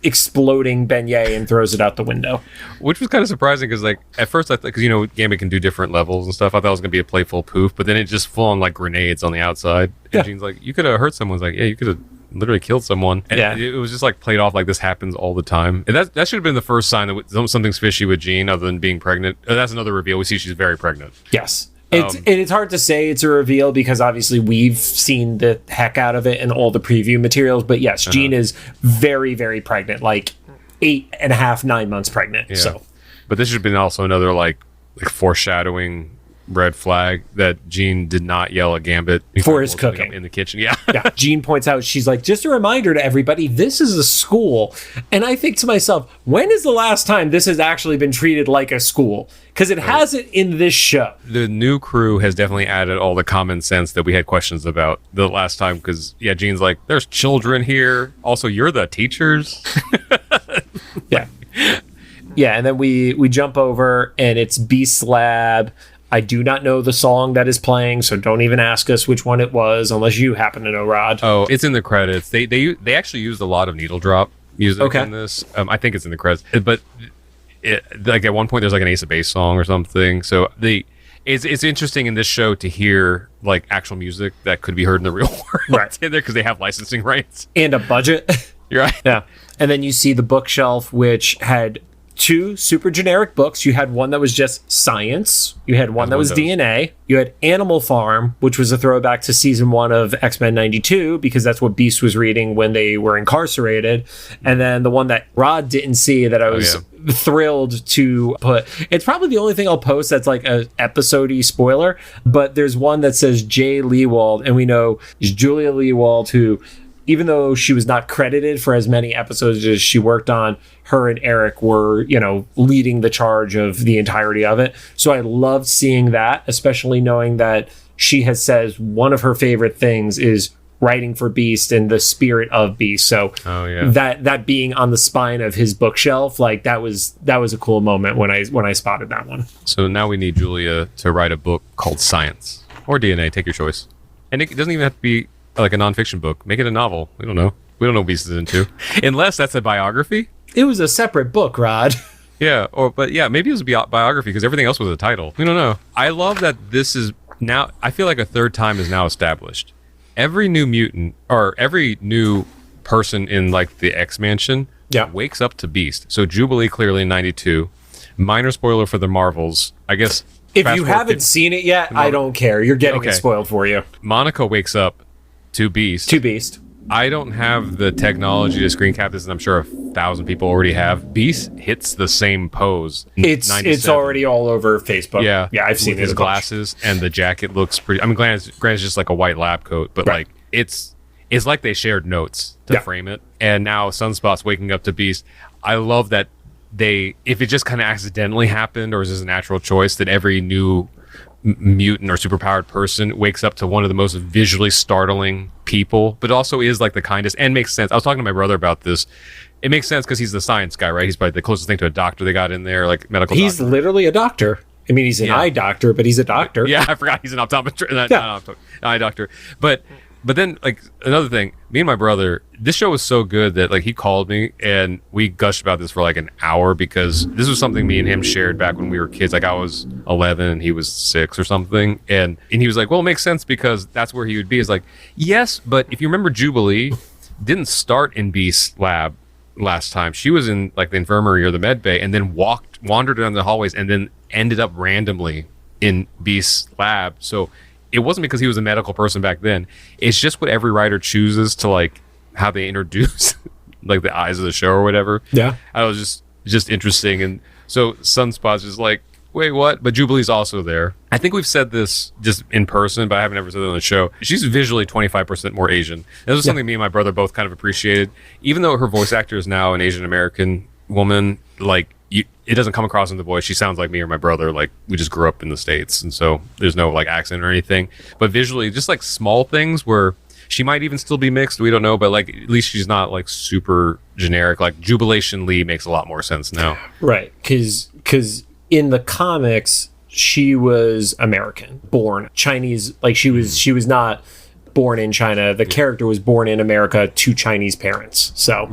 exploding beignet and throws it out the window, which was kind of surprising because, like, at first I thought, because Gambit can do different levels and stuff, I thought it was gonna be a playful poof, but then it just full on like grenades on the outside. And Jean's like, you could have hurt someone. Like, yeah, you could have literally killed someone. And it was just like played off like this happens all the time. And that should have been the first sign that something's fishy with Jean, other than being pregnant. That's another reveal. We see she's very pregnant. Yes. It's hard to say it's a reveal because obviously we've seen the heck out of it in all the preview materials. But yes, Jean is very, very pregnant, like 8.5, 9 months pregnant. Yeah. So, but this should have been also another like foreshadowing red flag that Jean did not yell at Gambit for his cooking in the kitchen. Yeah. Jean points out, she's like, just a reminder to everybody, this is a school. And I think to myself, when is the last time this has actually been treated like a school? Because it hasn't in this show. The new crew has definitely added all the common sense that we had questions about the last time. Because Jean's like, there's children here. Also, you're the teachers. Yeah, and then we jump over and it's Beast's lab. I do not know the song that is playing, so don't even ask us which one it was, unless you happen to know, Rod. Oh, it's in the credits. They actually used a lot of needle drop music in this. I think it's in the credits, but like at one point there's like an Ace of Base song or something. So it's interesting in this show to hear like actual music that could be heard in the real world, right? In there because they have licensing rights and a budget. You're right. Yeah, and then you see the bookshelf, which had 2 super generic books. You had one that was just science. You had one that was DNA. You had Animal Farm, which was a throwback to season 1 of X-Men 92, because that's what Beast was reading when they were incarcerated. And then the one that Rod didn't see that I was thrilled to put. It's probably the only thing I'll post that's like a episode-y spoiler, but there's one that says Jay Leewald, and we know is Julia Leewald, who, even though she was not credited for as many episodes as she worked on, her and Eric were, leading the charge of the entirety of it. So I loved seeing that, especially knowing that she has says one of her favorite things is writing for Beast and the spirit of Beast. So that being on the spine of his bookshelf, like that was a cool moment when I spotted that one. So now we need Julia to write a book called Science or DNA, take your choice. And it doesn't even have to be like a nonfiction book. Make it a novel. We don't know. We don't know what Beast is into. Unless that's a biography. It was a separate book, Rod. Yeah, maybe it was a biography because everything else was a title. We don't know. I love that this is now, I feel like a third time is now established. Every new mutant or every new person in like the X Mansion wakes up to Beast. So Jubilee clearly in 92. Minor spoiler for the Marvels. I guess if you haven't seen it yet, I don't care. You're getting it spoiled for you. Monica wakes up to Beast. I don't have the technology to screen cap this, and I'm sure 1,000 people already have. Beast hits the same pose. It's already all over Facebook. Yeah, I've seen his glasses, and the jacket looks pretty. I mean, granted, it's just like a white lab coat, but like it's like they shared notes to frame it. And now Sunspot's waking up to Beast. I love that if it just kind of accidentally happened, or is this a natural choice that every new mutant or superpowered person wakes up to one of the most visually startling people, but also is like the kindest and makes sense. I was talking to my brother about this. It makes sense because he's the science guy, right? He's probably the closest thing to a doctor they got in there, like medical He's doctor. Literally a doctor. I mean, he's an eye doctor, but he's a doctor. Yeah, I forgot he's an optometrist, not eye doctor. But then, like, another thing, me and my brother, this show was so good that, like, he called me and we gushed about this for, like, an hour because this was something me and him shared back when we were kids. Like, I was 11 and he was 6 or something. And he was like, well, it makes sense because that's where he would be. It's like, yes, but if you remember Jubilee, didn't start in Beast's lab last time. She was in like the infirmary or the med bay, and then wandered down the hallways, and then ended up randomly in Beast's lab. So it wasn't because he was a medical person back then. It's just what every writer chooses to like how they introduce like the eyes of the show or whatever. Yeah, I was just interesting. And so Sunspot's just like, wait, what? But Jubilee's also there. I think we've said this just in person, but I haven't ever said it on the show. She's visually 25% more Asian. This was something me and my brother both kind of appreciated. Even though her voice actor is now an Asian American woman, like it doesn't come across in the voice. She sounds like me or my brother. Like we just grew up in the States, and so there's no like accent or anything. But visually, just like small things where she might even still be mixed. We don't know, but like at least she's not like super generic. Like Jubilation Lee makes a lot more sense now. Right, because in the comics she was American, born Chinese. Like she was not born in China. The character was born in America to Chinese parents. So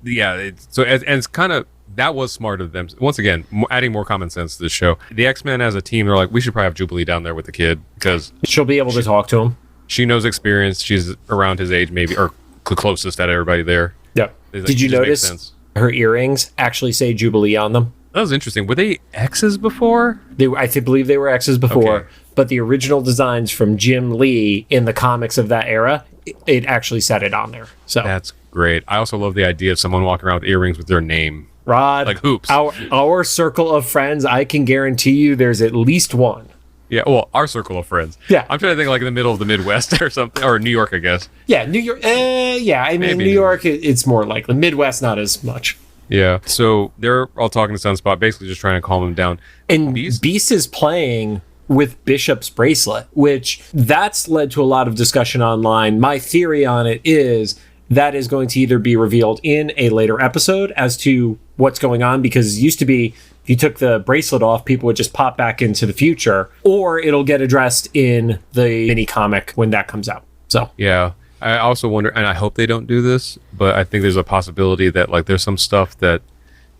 it's kind of. That was smart of them. Once again, adding more common sense to the show. The X-Men as a team, they're like, we should probably have Jubilee down there with the kid because she'll be able to talk to him. She knows experience. She's around his age, maybe, or closest out of everybody there. Yeah. Like, did you notice her earrings actually say Jubilee on them? That was interesting. Were they X's before? I believe they were X's before, but the original designs from Jim Lee in the comics of that era, it actually said it on there. So that's great. I also love the idea of someone walking around with earrings with their name. Rod, like hoops. Our circle of friends, I can guarantee you there's at least one. Yeah, well, our circle of friends. Yeah. I'm trying to think like in the middle of the Midwest or something, or New York, I guess. Yeah, New York. Yeah, I mean, New York, it's more likely. Midwest, not as much. Yeah, so they're all talking to Sunspot, basically just trying to calm him down. And Beast is playing with Bishop's bracelet, which that's led to a lot of discussion online. My theory on it is that is going to either be revealed in a later episode as to what's going on, because it used to be if you took the bracelet off, people would just pop back into the future, or it'll get addressed in the mini comic when that comes out. So yeah, I also wonder, and I hope they don't do this, but I think there's a possibility that like there's some stuff that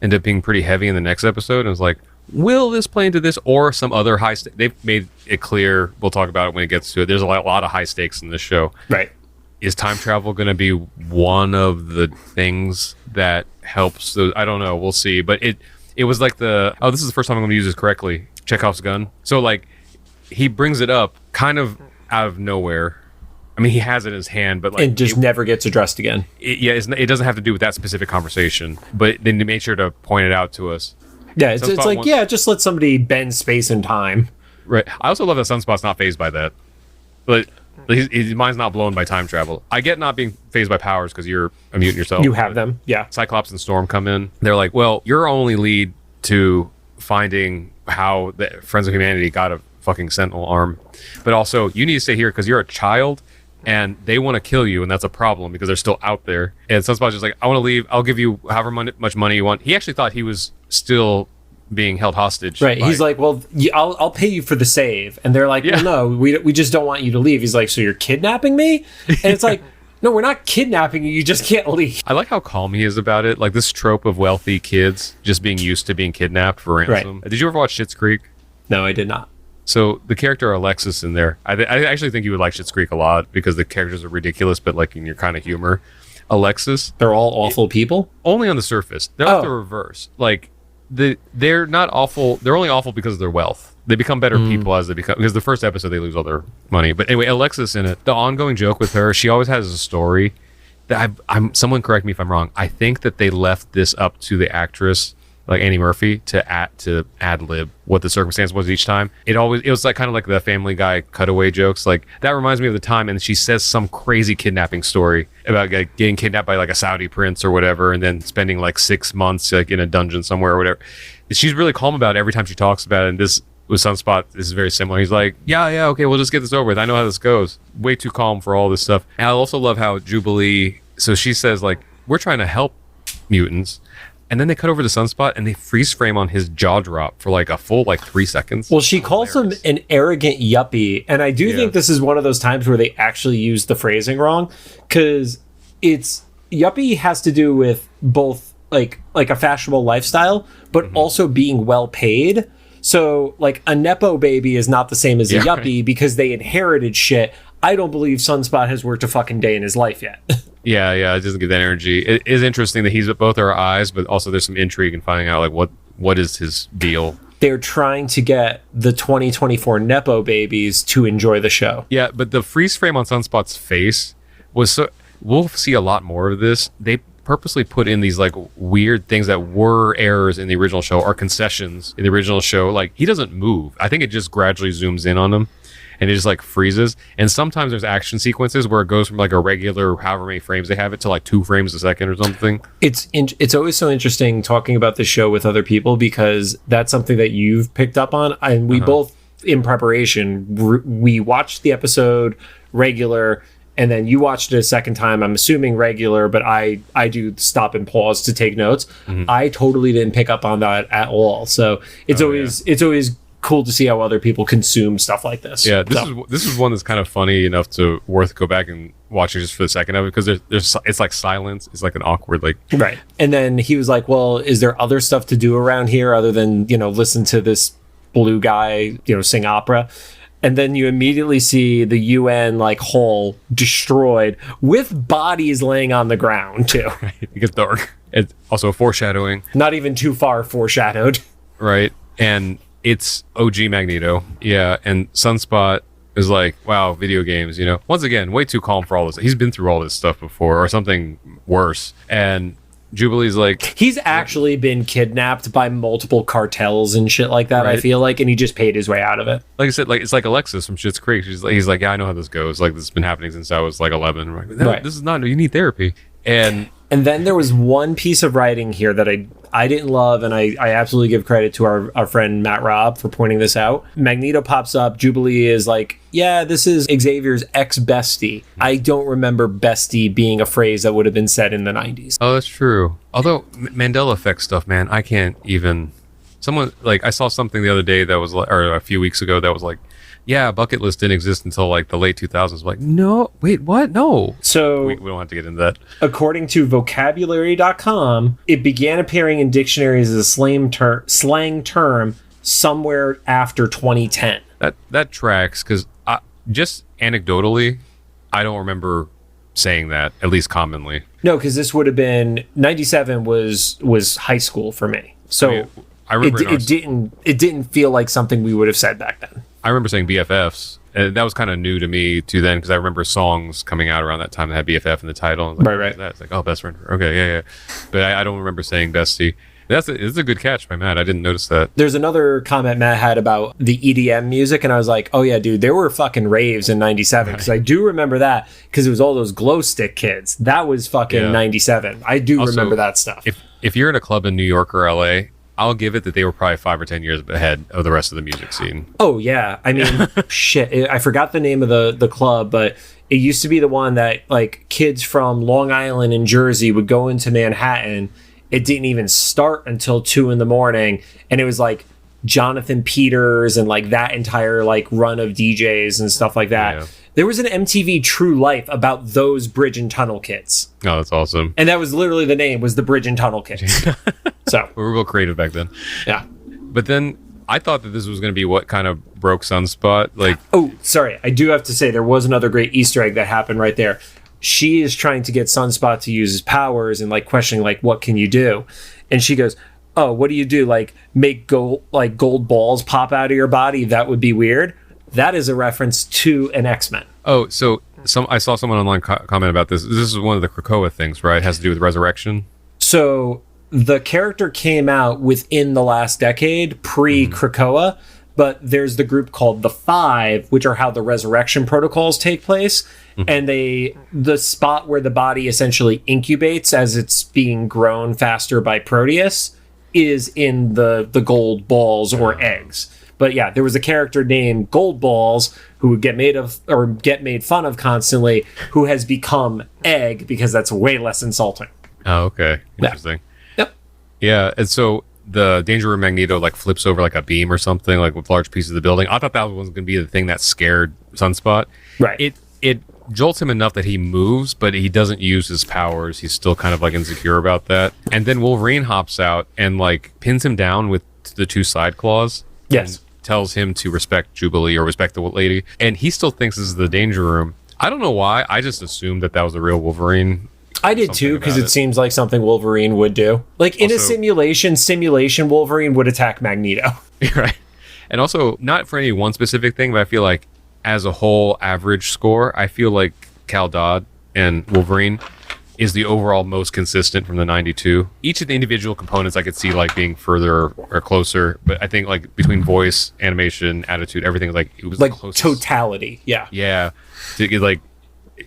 end up being pretty heavy in the next episode, and it's like, will this play into this or some other high stakes? They've made it clear. We'll talk about it when it gets to it. There's a lot of high stakes in this show. Right. Is time travel going to be one of the things that helps? I don't know. We'll see. But it was like this is the first time I'm going to use this correctly. Chekhov's gun. So like he brings it up kind of out of nowhere. I mean, he has it in his hand, but like it just never gets addressed again. It doesn't have to do with that specific conversation, but then they made sure to point it out to us. Yeah, it's like, just let somebody bend space and time. Right. I also love that Sunspot's not fazed by that. But his mind's not blown by time travel. I get not being fazed by powers because you're a mutant yourself. You have them, yeah. Cyclops and Storm come in. They're like, well, your only lead to finding how the Friends of Humanity got a fucking Sentinel arm. But also, you need to stay here because you're a child and they want to kill you, and that's a problem because they're still out there. And Sunspot's just like, I want to leave. I'll give you however much money you want. He actually thought he was still being held hostage. Right. He's like, well, I'll pay you for the save. And they're like, well, no, we just don't want you to leave. He's like, so you're kidnapping me? And it's like, no, we're not kidnapping you. You just can't leave. I like how calm he is about it. Like this trope of wealthy kids just being used to being kidnapped for ransom. Right. Did you ever watch Schitt's Creek? No, I did not. So the character Alexis in there, I actually think you would like Schitt's Creek a lot because the characters are ridiculous, but like in your kind of humor. Alexis. They're all awful people? Only on the surface. They're like the reverse. Like, they're not awful. They're only awful because of their wealth. They become better people as they become, because the first episode they lose all their money. But anyway, Alexis in it, the ongoing joke with her, she always has a story that someone correct me if I'm wrong. I think that they left this up to the actress, like Annie Murphy, to ad lib what the circumstance was each time. It was like kind of like the Family Guy cutaway jokes. Like that reminds me of the time, and she says some crazy kidnapping story about getting kidnapped by like a Saudi prince or whatever, and then spending like 6 months like in a dungeon somewhere or whatever. She's really calm about it every time she talks about it. And this with Sunspot, this is very similar. He's like, yeah, okay, we'll just get this over with. I know how this goes. Way too calm for all this stuff. And I also love how Jubilee. So she says like, we're trying to help mutants. And then they cut over to Sunspot and they freeze frame on his jaw drop for like a full 3 seconds. Well, she calls him an arrogant yuppie. And I do think this is one of those times where they actually use the phrasing wrong. Because it's yuppie has to do with both like a fashionable lifestyle, but also being well paid. So like a Nepo baby is not the same as a yuppie because they inherited shit. I don't believe Sunspot has worked a fucking day in his life yet. Yeah, it doesn't give that energy. It is interesting that he's at both our eyes, but also there's some intrigue in finding out like what is his deal. They're trying to get the 2024 Nepo babies to enjoy the show. Yeah, but the freeze frame on Sunspot's face was so... We'll see a lot more of this. They purposely put in these like weird things that were errors in the original show or concessions in the original show. Like, he doesn't move. I think it just gradually zooms in on him and it just like freezes. And sometimes there's action sequences where it goes from like a regular however many frames they have it to like 2 frames a second or something. It's always so interesting talking about the show with other people because that's something that you've picked up on, and we both in preparation we watched the episode regular, and then you watched it a second time, I'm assuming regular, but I do stop and pause to take notes. I totally didn't pick up on that at all. So it's always cool to see how other people consume stuff like this. Yeah, this is one that's kind of funny enough to worth go back and watching just for the second of it, because there's it's like silence. It's like an awkward like right. And then he was like, "Well, is there other stuff to do around here other than listen to this blue guy sing opera?" And then you immediately see the UN like hall destroyed with bodies laying on the ground too. Right. It gets dark. It's also foreshadowing. Not even too far foreshadowed. Right. And it's OG Magneto. Yeah. And Sunspot is like, wow, video games, once again, way too calm for all this. He's been through all this stuff before or something worse. And Jubilee's like, he's actually been kidnapped by multiple cartels and shit like that. Right. I feel like, and he just paid his way out of it. Like I said, like it's like Alexis from Schitt's Creek. He's like, yeah, I know how this goes. Like, this has been happening since I was like 11. Like, no, right. This is not. You need therapy. And then there was one piece of writing here that I didn't love, and I absolutely give credit to our friend Matt Robb for pointing this out. Magneto pops up. Jubilee is like, yeah, this is Xavier's ex-bestie. I don't remember bestie being a phrase that would have been said in the 90s. Oh, that's true. Although Mandela effect stuff, man, I can't even... Someone, like, I saw something the other day that was like, or a few weeks ago that was like, yeah, bucket list didn't exist until like the late 2000s. Like, no, wait, what? No. So we don't have to get into that. According to vocabulary.com, it began appearing in dictionaries as a slang term somewhere after 2010. That tracks, because just anecdotally, I don't remember saying that, at least commonly. No, because this would have been 97 was high school for me. So I remember it didn't feel like something we would have said back then. I remember saying BFFs, and that was kind of new to me too then, because I remember songs coming out around that time that had BFF in the title. Like, right. It's like, oh, best friend. Okay, yeah. But I don't remember saying bestie. It's a good catch by Matt. I didn't notice that. There's another comment Matt had about the EDM music, and I was like, oh yeah, dude, there were fucking raves in 97, because I do remember that, because it was all those glow stick kids. That was fucking 97. I do remember that stuff. If you're in a club in New York or LA, I'll give it that they were probably 5 or 10 years ahead of the rest of the music scene. Oh, yeah. I mean, shit. I forgot the name of the club, but it used to be the one that, like, kids from Long Island and Jersey would go into Manhattan. It didn't even start until 2 a.m, and it was, like, Jonathan Peters and, like, that entire, like, run of DJs and stuff like that. Yeah. There was an MTV True Life about those Bridge and Tunnel Kids. Oh, that's awesome. And that was literally the name, was the Bridge and Tunnel Kids. So we were real creative back then. Yeah. But then I thought that this was going to be what kind of broke Sunspot. Like, oh, sorry. I do have to say there was another great Easter egg that happened right there. She is trying to get Sunspot to use his powers and like questioning like, what can you do? And she goes, oh, what do you do? Like make gold balls pop out of your body? That would be weird. That is a reference to an X-Men. Oh, so I saw someone online comment about this. This is one of the Krakoa things, right? It has to do with resurrection. So the character came out within the last decade, pre-Krakoa, but there's the group called the Five, which are how the resurrection protocols take place. And the spot where the body essentially incubates as it's being grown faster by Proteus is in the gold balls or eggs. But yeah, there was a character named Gold Balls who would get made fun of constantly, who has become Egg because that's way less insulting. Oh, okay. Interesting. Yep. Yeah, and so the Danger Room Magneto like flips over like a beam or something, like with large pieces of the building. I thought that was going to be the thing that scared Sunspot. Right. It jolts him enough that he moves, but he doesn't use his powers. He's still kind of like insecure about that. And then Wolverine hops out and like pins him down with the 2 side claws. Yes. tells him to respect Jubilee or respect the lady, and he still thinks this is the Danger Room. I don't know why. I just assumed that was a real Wolverine. I did too, because it seems like something Wolverine would do. Like in a simulation Wolverine would attack Magneto. Right. And also, not for any one specific thing, but I feel like as a whole average score, I feel like Cal Dodd and Wolverine is the overall most consistent from the 92. Each of the individual components I could see like being further or closer, but I think like between voice, animation, attitude, everything, like it was like closest. Totality. Yeah. Yeah. To get, like,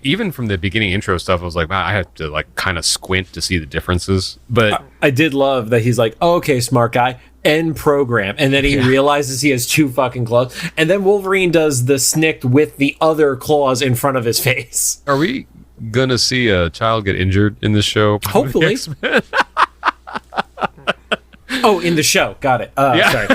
even from the beginning intro stuff, I was like, wow, I had to like kind of squint to see the differences. But I did love that he's like, oh, okay, smart guy, end program. And then he realizes he has 2 fucking claws. And then Wolverine does the snicked with the other claws in front of his face. Are we gonna see a child get injured in this show? Hopefully. Oh, in the show. Got it. Sorry.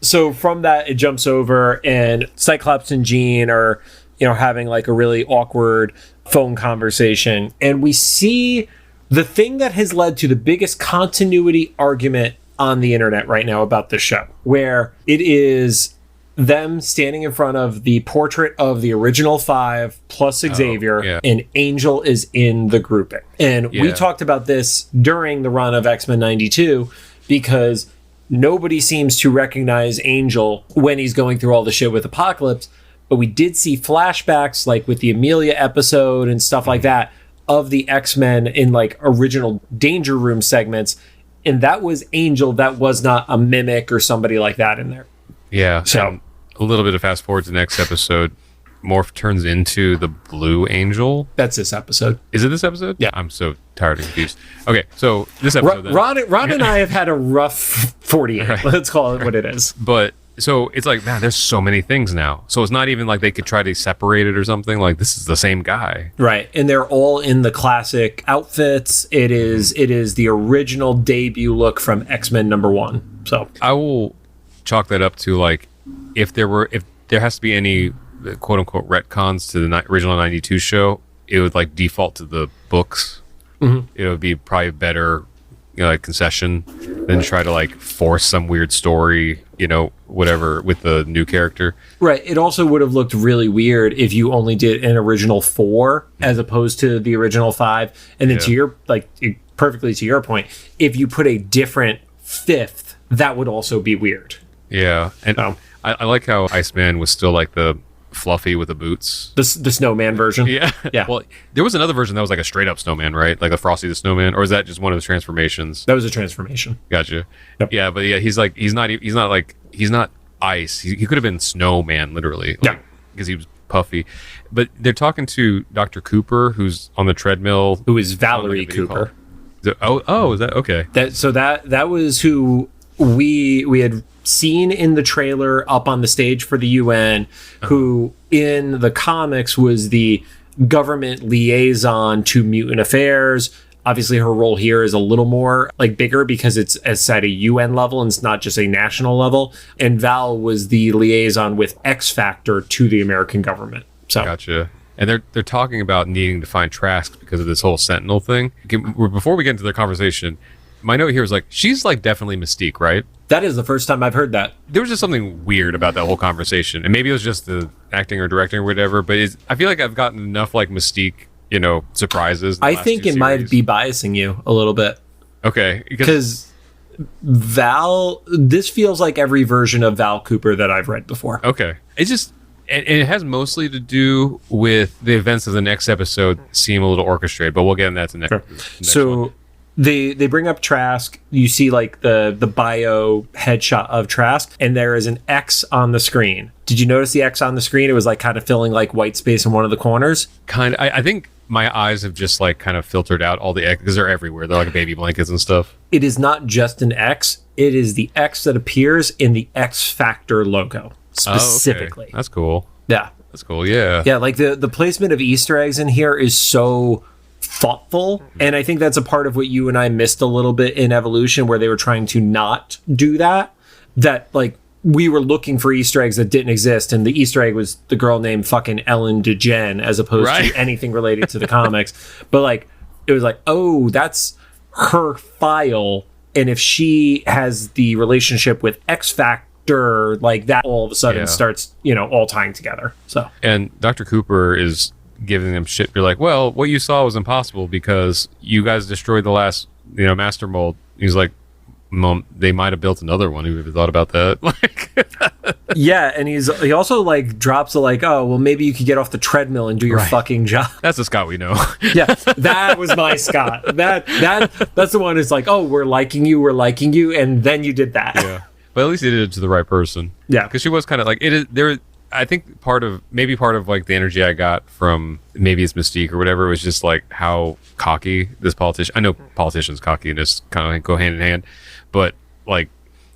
So from that, it jumps over, and Cyclops and Jean are, having like a really awkward phone conversation. And we see the thing that has led to the biggest continuity argument on the internet right now about this show, where it is them standing in front of the portrait of the original 5 plus Xavier, and Angel is in the grouping. And we talked about this during the run of X-Men 92, because nobody seems to recognize Angel when he's going through all the shit with Apocalypse. But we did see flashbacks, like with the Amelia episode and stuff like that, of the X-Men in like original Danger Room segments. And that was Angel. That was not a mimic or somebody like that in there. Yeah. So a little bit of fast forward to the next episode. Morph turns into the Blue Angel. That's this episode. Is it this episode? Yeah. I'm so tired and confused. Okay, so this episode. Ron and I have had a rough 48. Right. Let's call it what it is. But so it's like, man, there's so many things now. So it's not even like they could try to separate it or something. Like, this is the same guy. Right. And they're all in the classic outfits. It is the original debut look from X-Men #1. So I will chalk that up to like, if there has to be any quote unquote retcons to the original 92 show, it would like default to the books. Mm-hmm. It would be probably better, like concession than try to like force some weird story, whatever with the new character. Right. It also would have looked really weird if you only did an original 4 as opposed to the original 5. And then perfectly to your point, if you put a different 5th, that would also be weird. Yeah. And I like how Iceman was still like the fluffy with the boots. The snowman version. Yeah. Well, there was another version that was like a straight up snowman, right? Like a Frosty the Snowman, or is that just one of the transformations? That was a transformation. Gotcha. Yep. Yeah, but he's not ice. He could have been Snowman, literally. Because he was puffy. But they're talking to Dr. Cooper, who's on the treadmill. Who is Valerie Cooper. Is that okay? That was who we had seen in the trailer up on the stage for the UN, who in the comics was the government liaison to mutant affairs. Obviously her role here is a little more like bigger because it's at a UN level and it's not just a national level. And Val was the liaison with X Factor to the American government. So gotcha. And they're talking about needing to find Trask because of this whole Sentinel thing. Before we get into their conversation, my note here is like, she's like definitely Mystique, right? That is the first time I've heard that. There was just something weird about that whole conversation. And maybe it was just the acting or directing or whatever, but I feel like I've gotten enough like Mystique, surprises. I think it might be biasing you a little bit. Okay. Because this feels like every version of Val Cooper that I've read before. Okay. It's just, and it has mostly to do with the events of the next episode seem a little orchestrated, but we'll get into that to next one. They bring up Trask. You see like the bio headshot of Trask, and there is an X on the screen. Did you notice the X on the screen? It was like kind of filling like white space in one of the corners. Kind of. I think my eyes have just like kind of filtered out all the X because they're everywhere. They're like baby blankets and stuff. It is not just an X. It is the X that appears in the X Factor logo specifically. Oh, okay. That's cool. Yeah. That's cool. Yeah. Yeah. Like the placement of Easter eggs in here is so thoughtful, and I think that's a part of what you and I missed a little bit in Evolution, where they were trying to not do that like we were looking for Easter eggs that didn't exist, and the Easter egg was the girl named fucking Ellen DeGeneres as opposed to anything related to the comics. But like it was like, oh, that's her file, and if she has the relationship with X after like that all of a sudden starts, all tying together. So, and Dr. Cooper is giving them shit. You're like, well, what you saw was impossible because you guys destroyed the last, master mold. He's like, Mom, they might have built another one. Who ever thought about that? Yeah, and he also like drops a like, oh well, maybe you could get off the treadmill and do your fucking job. That's the Scott we know. Yeah, that was my Scott. That's the one who's like, oh, we're liking you, and then you did that. Yeah, but at least he did it to the right person. Yeah, because she was kind of like it is there. I think part of like the energy I got from maybe it's Mystique or whatever was just like how cocky this politician. I know politicians cocky and just kind of like go hand in hand, but like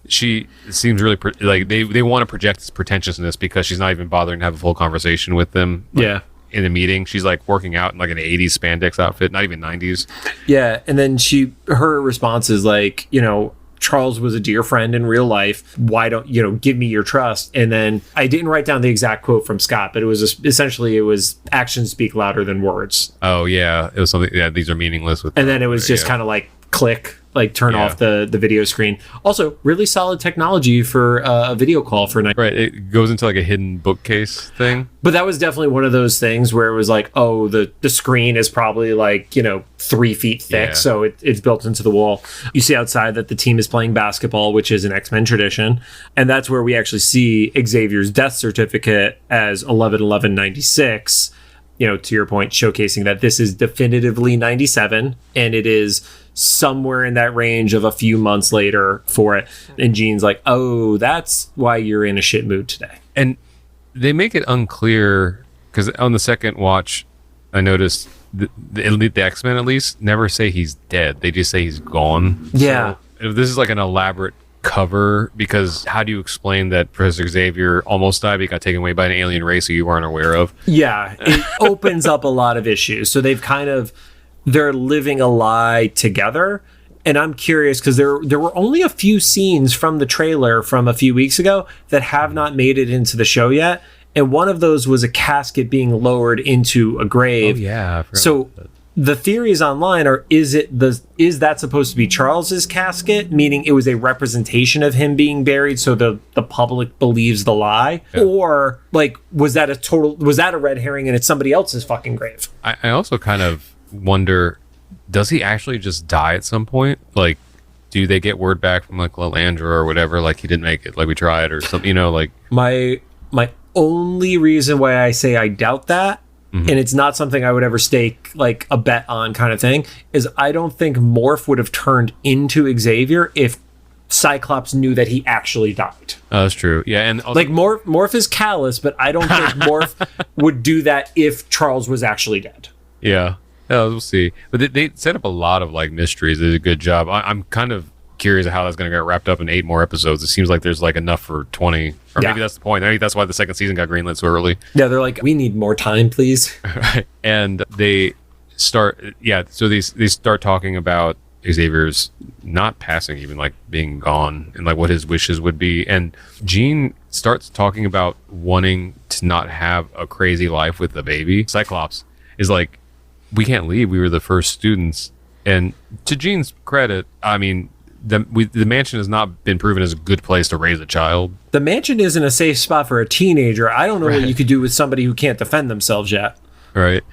she seems really like they want to project this pretentiousness because she's not even bothering to have a full conversation with them. Like, in a meeting, she's like working out in like an 80s spandex outfit, not even 90s. Yeah, and then her response is like, Charles was a dear friend in real life. Why don't give me your trust? And then I didn't write down the exact quote from Scott, but it was essentially actions speak louder than words. Oh yeah, it was something. Yeah, these are meaningless. And then it was just kind of like click, like turn off the video screen. Also, really solid technology for a video call for night. Right, it goes into like a hidden bookcase thing. But that was definitely one of those things where it was like, oh, the screen is probably like 3 feet thick, so it's built into the wall. You see outside that the team is playing basketball, which is an X-Men tradition, and that's where we actually see Xavier's death certificate as 11/11/96. To your point, showcasing that this is definitively 97, and it is somewhere in that range of a few months later for it. And Jean's like, oh, that's why you're in a shit mood today. And they make it unclear, because on the second watch, I noticed the X-Men at least never say he's dead. They just say he's gone. Yeah. So this is like an elaborate cover, because how do you explain that Professor Xavier almost died, but he got taken away by an alien race who you weren't aware of? Yeah, it opens up a lot of issues. So they're living a lie together. And I'm curious because there were only a few scenes from the trailer from a few weeks ago that have not made it into the show yet. And one of those was a casket being lowered into a grave. Oh, yeah. So the theories online are, is that supposed to be Charles's casket, meaning it was a representation of him being buried so the public believes the lie? Yeah. Or like was that a red herring and it's somebody else's fucking grave? I also kind of wonder, does he actually just die at some point? Like, do they get word back from like Lalandra or whatever, like he didn't make it, like we tried or something, like my only reason why I say I doubt that, and it's not something I would ever stake like a bet on kind of thing, is I don't think Morph would have turned into Xavier if Cyclops knew that he actually died. Oh, that's true. Yeah, and also, like Morph is callous, but I don't think Morph would do that if Charles was actually dead. Yeah, we'll see. But they set up a lot of like mysteries. They did a good job. I'm kind of curious of how that's going to get wrapped up in 8 more episodes. It seems like there's like enough for 20, or maybe that's the point. Maybe that's why the second season got greenlit so early. Yeah, they're like, we need more time, please. Right. And they start, so they start talking about Xavier's not passing, even like being gone, and like what his wishes would be. And Jean starts talking about wanting to not have a crazy life with the baby. Cyclops is like, we can't leave. We were the first students. And to Jean's credit, I mean, the mansion has not been proven as a good place to raise a child. The mansion isn't a safe spot for a teenager. I don't know what you could do with somebody who can't defend themselves yet. Right.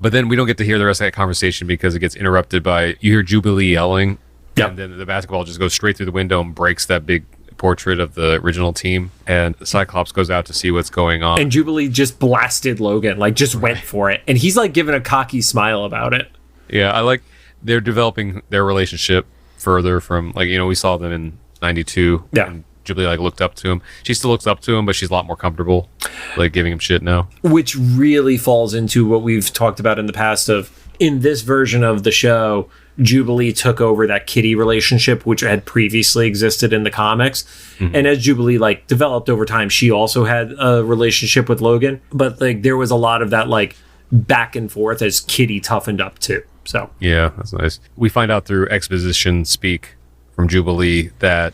But then we don't get to hear the rest of that conversation because it gets interrupted by, you hear Jubilee yelling. Yep. And then the basketball just goes straight through the window and breaks that big portrait of the original team. And Cyclops goes out to see what's going on. And Jubilee just blasted Logan, like just went for it. And he's like giving a cocky smile about it. Yeah, I like they're developing their relationship further from, like, we saw them in 92. Yeah. And Jubilee like looked up to him. She still looks up to him, but she's a lot more comfortable like giving him shit now. Which really falls into what we've talked about in the past of, in this version of the show, Jubilee took over that Kitty relationship, which had previously existed in the comics. Mm-hmm. And as Jubilee like developed over time, she also had a relationship with Logan. But like there was a lot of that like back and forth as Kitty toughened up too. So yeah, that's nice. We find out through exposition speak from Jubilee that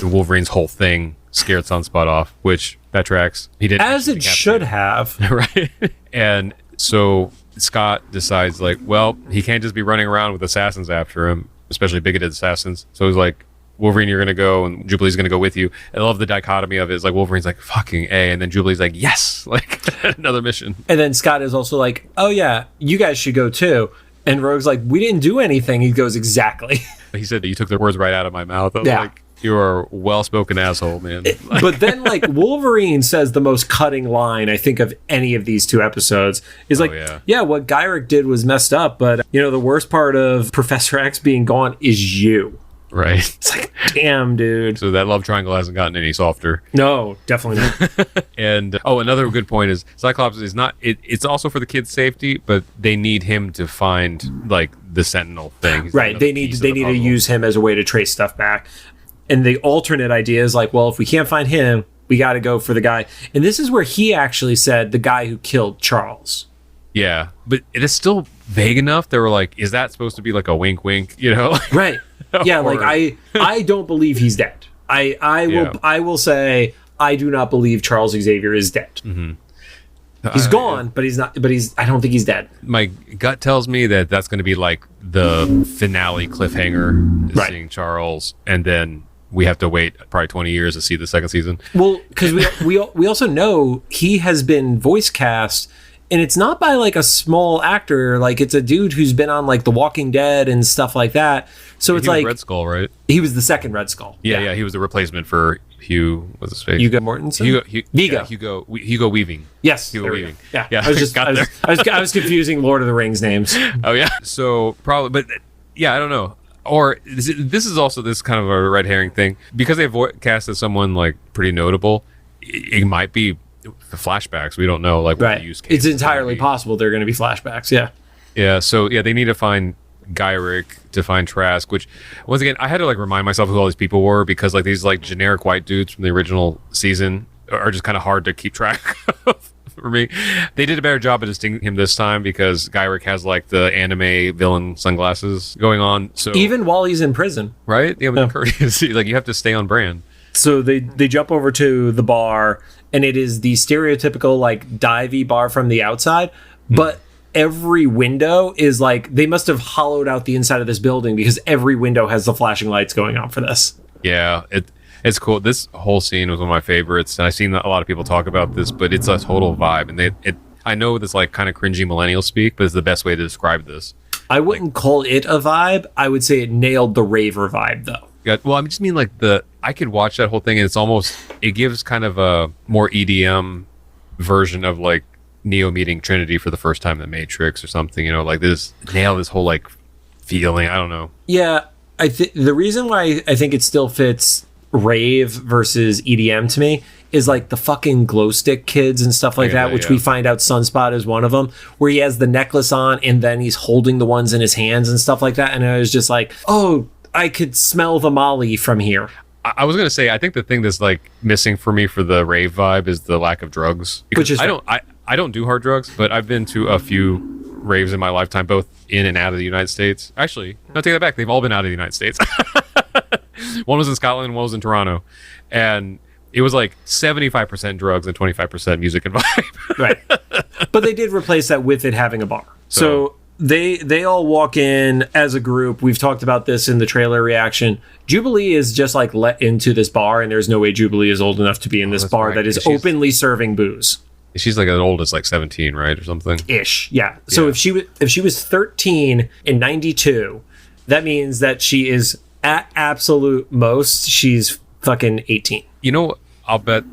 Wolverine's whole thing scared Sunspot off, which that tracks. He didn't, as it should have. Right. And so Scott decides like, well, he can't just be running around with assassins after him, especially bigoted assassins. So he's like, Wolverine, you're gonna go, and Jubilee's gonna go with you. I love the dichotomy of it. It's like Wolverine's like fucking A, and then Jubilee's like yes, like another mission. And then Scott is also like, oh yeah, you guys should go too. And Rogue's like, we didn't do anything. He goes, exactly. He said you took the words right out of my mouth. I was Yeah. like, you are a well-spoken asshole, man. But then like Wolverine says the most cutting line I think of any of these two episodes is like, yeah, what Gyrick did was messed up, but you know, the worst part of Professor X being gone is you. Right. It's like, damn, dude. So that love triangle hasn't gotten any softer. No, definitely not. And another good point is Cyclops is not. It's also for the kids' safety, but they need him to find like the Sentinel thing. He's right. They need to use him as a way to trace stuff back. And the alternate idea is like, well, if we can't find him, we got to go for the guy. And this is where he actually said the guy who killed Charles. Yeah, but it is still vague enough. They were like, is that supposed to be like a wink, wink? You know, right? Yeah, like I don't believe he's dead. I will say I do not believe Charles Xavier is dead. Mm-hmm. He's gone, but he's not. But I don't think he's dead. My gut tells me that that's going to be like the finale cliffhanger, is seeing Charles, and then we have to wait probably 20 years to see the second season. Well, because we also know he has been voice cast. And it's not by like a small actor, like it's a dude who's been on like The Walking Dead and stuff like that. So it's like Red Skull, right? He was the second Red Skull. Yeah, he was the replacement for Hugh. What's his face? Hugo Mortensen. Hugo Weaving. Yes, Hugo Weaving. Yeah. I was confusing Lord of the Rings names. Oh yeah. So probably, but yeah, I don't know. Or this is also this kind of a red herring thing because they casted someone like pretty notable. It might be the flashbacks. We don't know like what the use case. It's entirely possible they're going to be flashbacks. Yeah. So they need to find Gyrick to find Trask, which once again I had to like remind myself who all these people were because like these like generic white dudes from the original season are just kind of hard to keep track of for me. They did a better job of distinguishing him this time because Gyrick has like the anime villain sunglasses going on. So even while he's in prison, right? Yeah, with courtesy, like you have to stay on brand. So they jump over to the bar, and it is the stereotypical like divey bar from the outside, but every window is like they must have hollowed out the inside of this building because every window has the flashing lights going on for this. Yeah, it's cool. This whole scene was one of my favorites, and I've seen a lot of people talk about this, but it's a total vibe, and I know it's like kind of cringy millennial speak, but it's the best way to describe this. I wouldn't call it a vibe. I would say it nailed the raver vibe, though. Yeah, well, I just mean like I could watch that whole thing and it gives kind of a more EDM version of like Neo meeting Trinity for the first time in the Matrix or something, you know, like this whole like feeling. I don't know. Yeah, the reason why I think it still fits rave versus EDM to me is like the fucking glow stick kids and stuff like that, which we find out Sunspot is one of them, where he has the necklace on and then he's holding the ones in his hands and stuff like that. And I was just like, oh, I could smell the Molly from here. I was gonna say, I think the thing that's like missing for me for the rave vibe is the lack of drugs. Which is I don't do hard drugs, but I've been to a few raves in my lifetime, both in and out of the United States. Actually, no, take that back. They've all been out of the United States. One was in Scotland, one was in Toronto, and it was like 75% drugs and 25% music and vibe. Right, but they did replace that with it having a bar. So They all walk in as a group. We've talked about this in the trailer reaction. Jubilee is just like let into this bar, and there's no way Jubilee is old enough to be in this bar that is openly serving booze. She's like as old as like 17, right, or something? Ish, yeah. So if she was 13 in 92, that means that she is at absolute most she's fucking 18. You know, I'll bet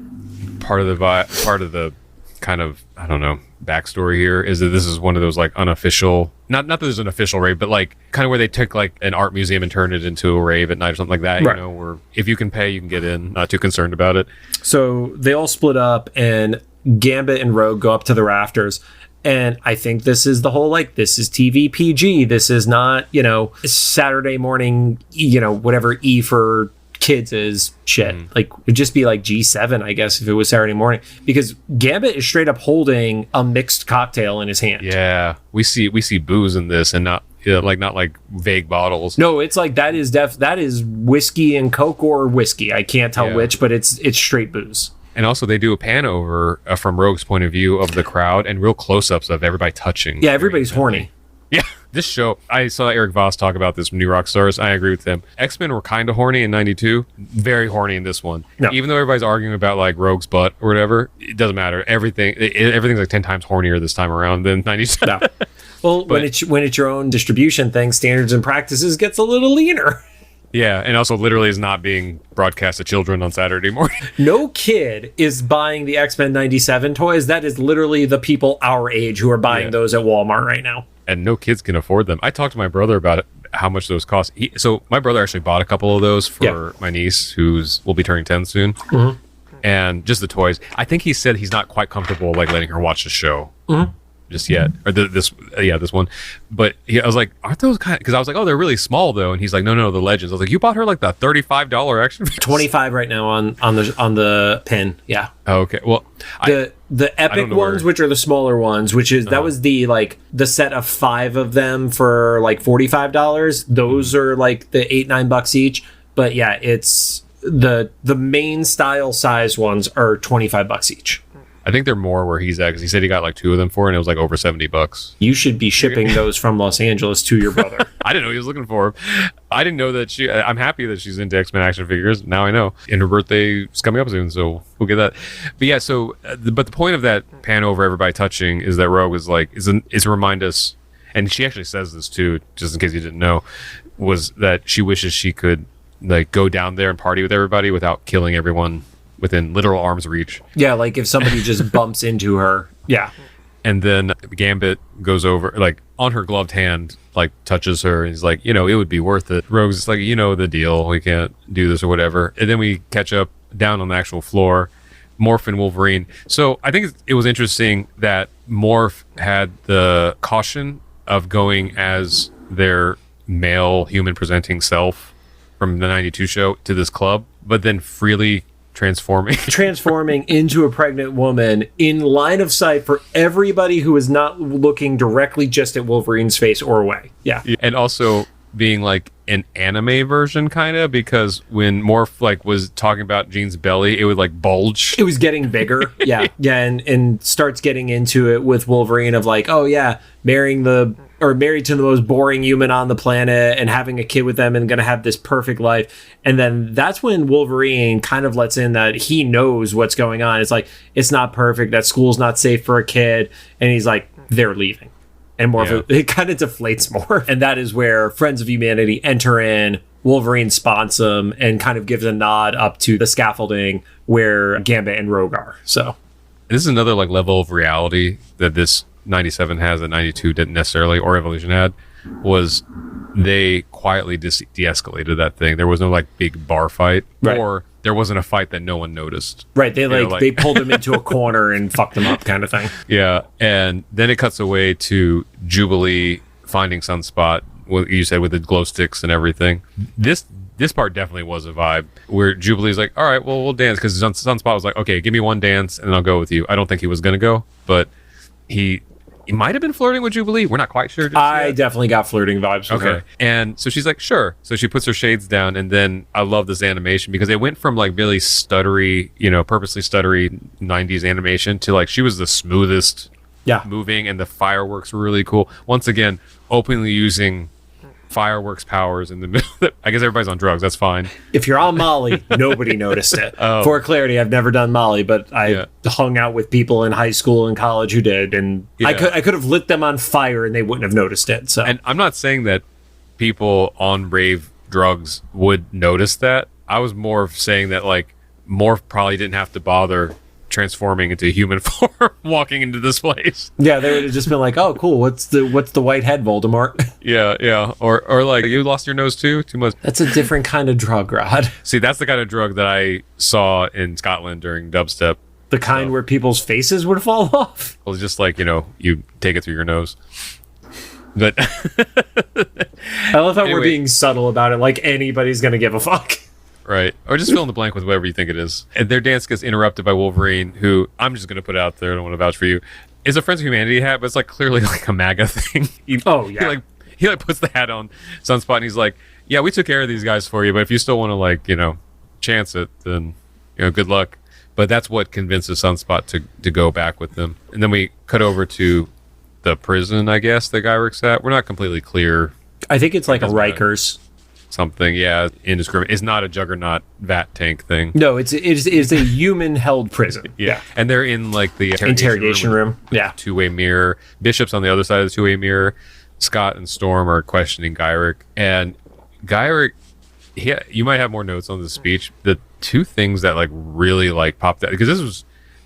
part of the kind of, I don't know, backstory here is that this is one of those like unofficial, not that there's an official rave, but like kind of where they took like an art museum and turned it into a rave at night or something like that, right. You know, where if you can pay, you can get in, not too concerned about it. So they all split up and Gambit and Rogue go up to the rafters. And I think this is the whole, like, this is TV PG. This is not, you know, Saturday morning, you know, whatever E for kids is shit. Like, it'd just be like G7, I guess, if it was Saturday morning. Because Gambit is straight up holding a mixed cocktail in his hand. Yeah. We see booze in this and not like vague bottles. No, it's like that is whiskey and Coke or whiskey. I can't tell which, but it's straight booze. And also, they do a pan over from Rogue's point of view of the crowd and real close-ups of everybody touching. Yeah, everybody's horny. Yeah, this show, I saw Eric Voss talk about this from New Rock Stars. I agree with him. X-Men were kind of horny in 92, very horny in this one. No. Even though everybody's arguing about like Rogue's butt or whatever, it doesn't matter. Everything's like 10 times hornier this time around than 92. No. Well, when it's your own distribution thing, standards and practices gets a little leaner. Yeah, and also literally is not being broadcast to children on Saturday morning. No kid is buying the X-Men 97 toys. That is literally the people our age who are buying those at Walmart right now. And no kids can afford them. I talked to my brother about it, how much those cost. So my brother actually bought a couple of those for my niece, will be turning 10 soon. Mm-hmm. And just the toys. I think he said he's not quite comfortable like letting her watch the show just yet, or this one. But I was like, aren't those kind? Because I was like, oh, they're really small though. And he's like, no, the Legends. I was like, you bought her like the $35 action figures? 25 right now on the pin. Yeah. Oh, okay. Well, the epic ones, which are the smaller ones, which is that was the set of 5 of them for like $45. Those are like the $8-9 each. But yeah, it's the main style size ones are $25 each. I think they're more where he's at, because he said he got like 2 of them for, and it was like over $70. You should be shipping those from Los Angeles to your brother. I didn't know he was looking for them. I didn't know that I'm happy that she's into X-Men action figures. Now I know. And her birthday is coming up soon, so we'll get that. But yeah, but the point of that pan over everybody touching is that Rogue is to remind us, and she actually says this too, just in case you didn't know, was that she wishes she could like go down there and party with everybody without killing everyone within literal arm's reach. Yeah, like if somebody just bumps into her. Yeah. And then Gambit goes over, like on her gloved hand, like touches her, and he's like, it would be worth it. Rogue's just like, the deal. We can't do this or whatever. And then we catch up down on the actual floor. Morph and Wolverine. So I think it was interesting that Morph had the caution of going as their male human presenting self from the 92 show to this club, but then freely transforming into a pregnant woman in line of sight for everybody who is not looking directly just at Wolverine's face or way. Yeah. And also being like an anime version kind of, because when Morph like was talking about Jean's belly, it would like bulge. It was getting bigger. Yeah. And starts getting into it with Wolverine of like, oh yeah, married to the most boring human on the planet and having a kid with them and gonna have this perfect life. And then that's when Wolverine kind of lets in that he knows what's going on. It's like, it's not perfect, that school's not safe for a kid, and he's like, they're leaving. And it kind of deflates more. And that is where Friends of Humanity enter in. Wolverine spots them and kind of gives a nod up to the scaffolding where Gambit and Rogue are. So this is another like level of reality that this 97 has that 92 didn't necessarily, or Evolution had, was they quietly de-escalated that thing. There was no like big bar fight, or there wasn't a fight that no one noticed. Right. They pulled him into a corner and fucked him up kind of thing. Yeah. And then it cuts away to Jubilee finding Sunspot, what you said, with the glow sticks and everything. This part definitely was a vibe where Jubilee's like, all right, well, we'll dance, because Sunspot was like, okay, give me one dance and then I'll go with you. I don't think he was going to go, but he might have been flirting with Jubilee. We're not quite sure. I definitely got flirting vibes with her. And so she's like, sure. So she puts her shades down, and then I love this animation because it went from like really stuttery, purposely stuttery 90s animation to like she was the smoothest moving, and the fireworks were really cool. Once again, openly using fireworks powers in the middle. I guess everybody's on drugs. That's fine. If you're on Molly, nobody noticed it. For clarity, I've never done Molly, but I hung out with people in high school and college who did, and I could have lit them on fire and they wouldn't have noticed it. So, and I'm not saying that people on rave drugs would notice that. I was more saying that like Morph probably didn't have to bother transforming into human form walking into this place. Yeah, they would have just been like, oh cool, what's the white head, Voldemort? Yeah. Or like, you lost your nose too much. That's a different kind of drug, Rod. See, that's the kind of drug that I saw in Scotland during dubstep. The kind where people's faces would fall off? Well, it's just like, you take it through your nose. But I love how we're being subtle about it, like anybody's gonna give a fuck. Right. Or just fill in the blank with whatever you think it is. And their dance gets interrupted by Wolverine, who, I'm just going to put out there, I don't want to vouch for you, is a Friends of Humanity hat, but it's like clearly like a MAGA thing. He puts the hat on Sunspot, and he's like, yeah, we took care of these guys for you, but if you still want to chance it, then, good luck. But that's what convinces Sunspot to go back with them. And then we cut over to the prison, I guess, that Gyric's at. We're not completely clear. I think it's like a Rikers. Something, yeah, indiscriminate. It's not a Juggernaut vat tank thing. No, it's a human-held prison. Yeah. And they're in like the interrogation room. Yeah. Two-way mirror. Bishop's on the other side of the two-way mirror. Scott and Storm are questioning Gyric. And Gyric, you might have more notes on the speech. The two things that like really like popped out, because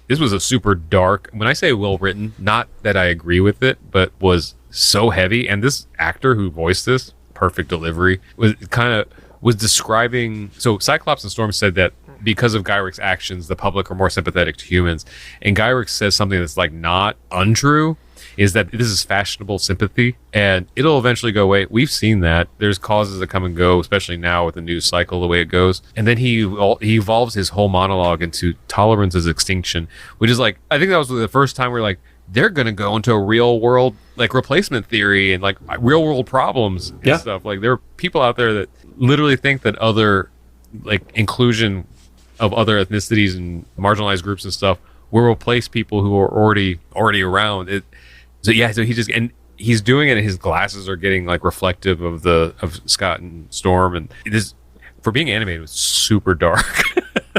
this was a super dark, when I say well written, not that I agree with it, but was so heavy. And this actor who voiced this, perfect delivery, was describing. So Cyclops and Storm said that because of Gyric's actions, the public are more sympathetic to humans. And Gyric says something that's like not untrue, is that this is fashionable sympathy and it'll eventually go away. We've seen that. There's causes that come and go, especially now with the news cycle, the way it goes. And then he evolves his whole monologue into tolerance is extinction, which is like, I think that was the first time we're like, they're going to go into a real world, like replacement theory and like real world problems and stuff. Like there are people out there that literally think that other, like inclusion of other ethnicities and marginalized groups and stuff will replace people who are already around it. So he's doing it and his glasses are getting like reflective of Scott and Storm, and it is, for being animated, it was super dark.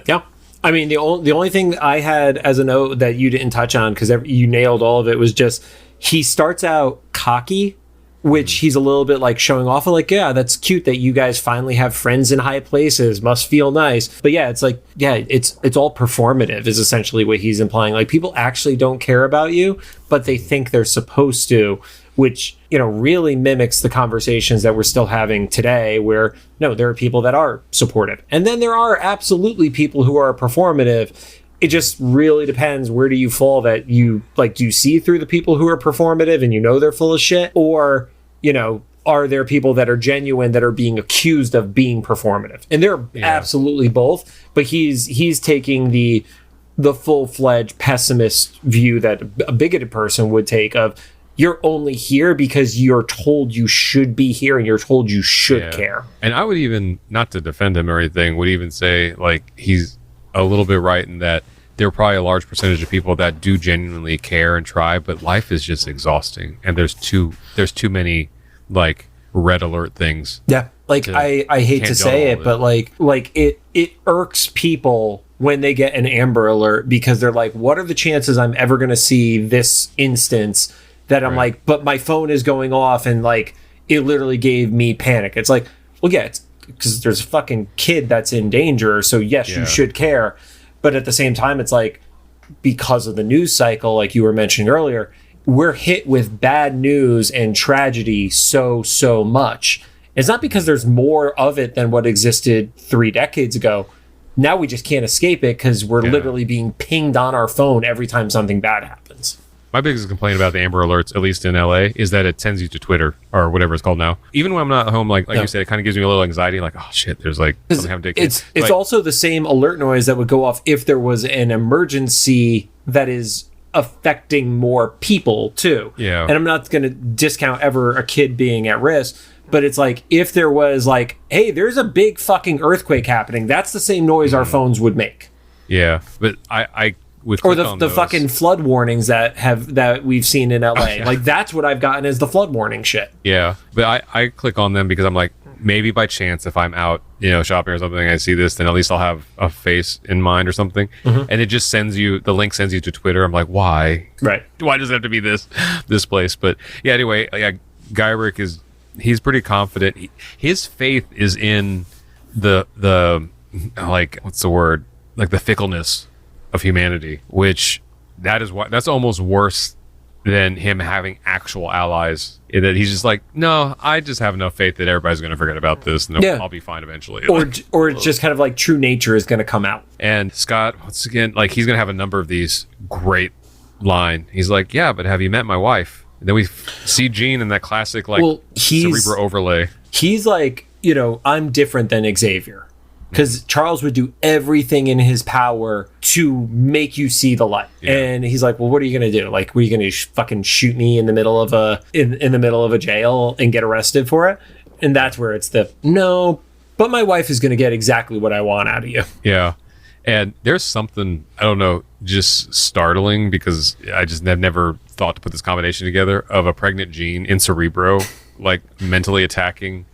Yeah. I mean, the only thing I had as a note that you didn't touch on, because you nailed all of it, was just he starts out cocky, which he's a little bit like showing off of, like, yeah, that's cute that you guys finally have friends in high places, must feel nice. But yeah, it's like, yeah, it's all performative is essentially what he's implying. Like, people actually don't care about you, but they think they're supposed to, which, you know, really mimics the conversations that we're still having today, where no, there are people that are supportive. And then there are absolutely people who are performative. It just really depends, where do you fall, that you like, do you see through the people who are performative and you know they're full of shit? Or, you know, are there people that are genuine that are being accused of being performative? And they're absolutely both, but he's taking the full-fledged pessimist view that a bigoted person would take of, you're only here because you're told you should be here and you're told you should care. And I would even, not to defend him or anything, would even say like he's a little bit right in that there are probably a large percentage of people that do genuinely care and try, but life is just exhausting and there's too many like red alert things. Yeah. Like I hate to say it, but like it irks people when they get an Amber Alert, because they're like, what are the chances I'm ever going to see this instance that I'm like, but my phone is going off and like it literally gave me panic. It's like, well, yeah, it's because there's a fucking kid that's in danger, so yes, you should care. But at the same time, it's like, because of the news cycle, like you were mentioning earlier, we're hit with bad news and tragedy so much. It's not because there's more of it than what existed 3 decades ago. Now we just can't escape it because we're literally being pinged on our phone every time something bad happens. My biggest complaint about the Amber Alerts, at least in LA, is that it sends you to Twitter or whatever it's called now. Even when I'm not at home, like you said, it kind of gives me a little anxiety. Like, oh shit, there's like something happened to a kid. It's also the same alert noise that would go off if there was an emergency that is affecting more people too. Yeah. And I'm not going to discount ever a kid being at risk, but it's like, if there was like, hey, there's a big fucking earthquake happening, that's the same noise our phones would make. Yeah. But I or the fucking flood warnings that we've seen in LA. Like, that's what I've gotten, is the flood warning shit. Yeah. But I click on them because I'm like, maybe by chance, if I'm out, you know, shopping or something, I see this, then at least I'll have a face in mind or something. And it just the link sends you to Twitter. I'm like, why? Right. Why does it have to be this place? But yeah, anyway, Gyric he's pretty confident. His faith is in the like, what's the word? Like the fickleness of humanity, which that's almost worse than him having actual allies, in that he's just like, no, I just have enough faith that everybody's going to forget about this and I'll be fine eventually. Or it's just kind of like true nature is going to come out. And Scott, once again, like, he's going to have a number of these great line. He's like, yeah, but have you met my wife? And then we see Jean in that classic like Cerebro overlay. He's like, you know, I'm different than Xavier. Because Charles would do everything in his power to make you see the light. Yeah. And he's like, well, what are you going to do? Like, what are you going to fucking shoot me in the middle of a jail and get arrested for it? And that's where it's no, but my wife is going to get exactly what I want out of you. Yeah. And there's something, I don't know, just startling, because I just have never thought to put this combination together of a pregnant Jean in Cerebro, like mentally attacking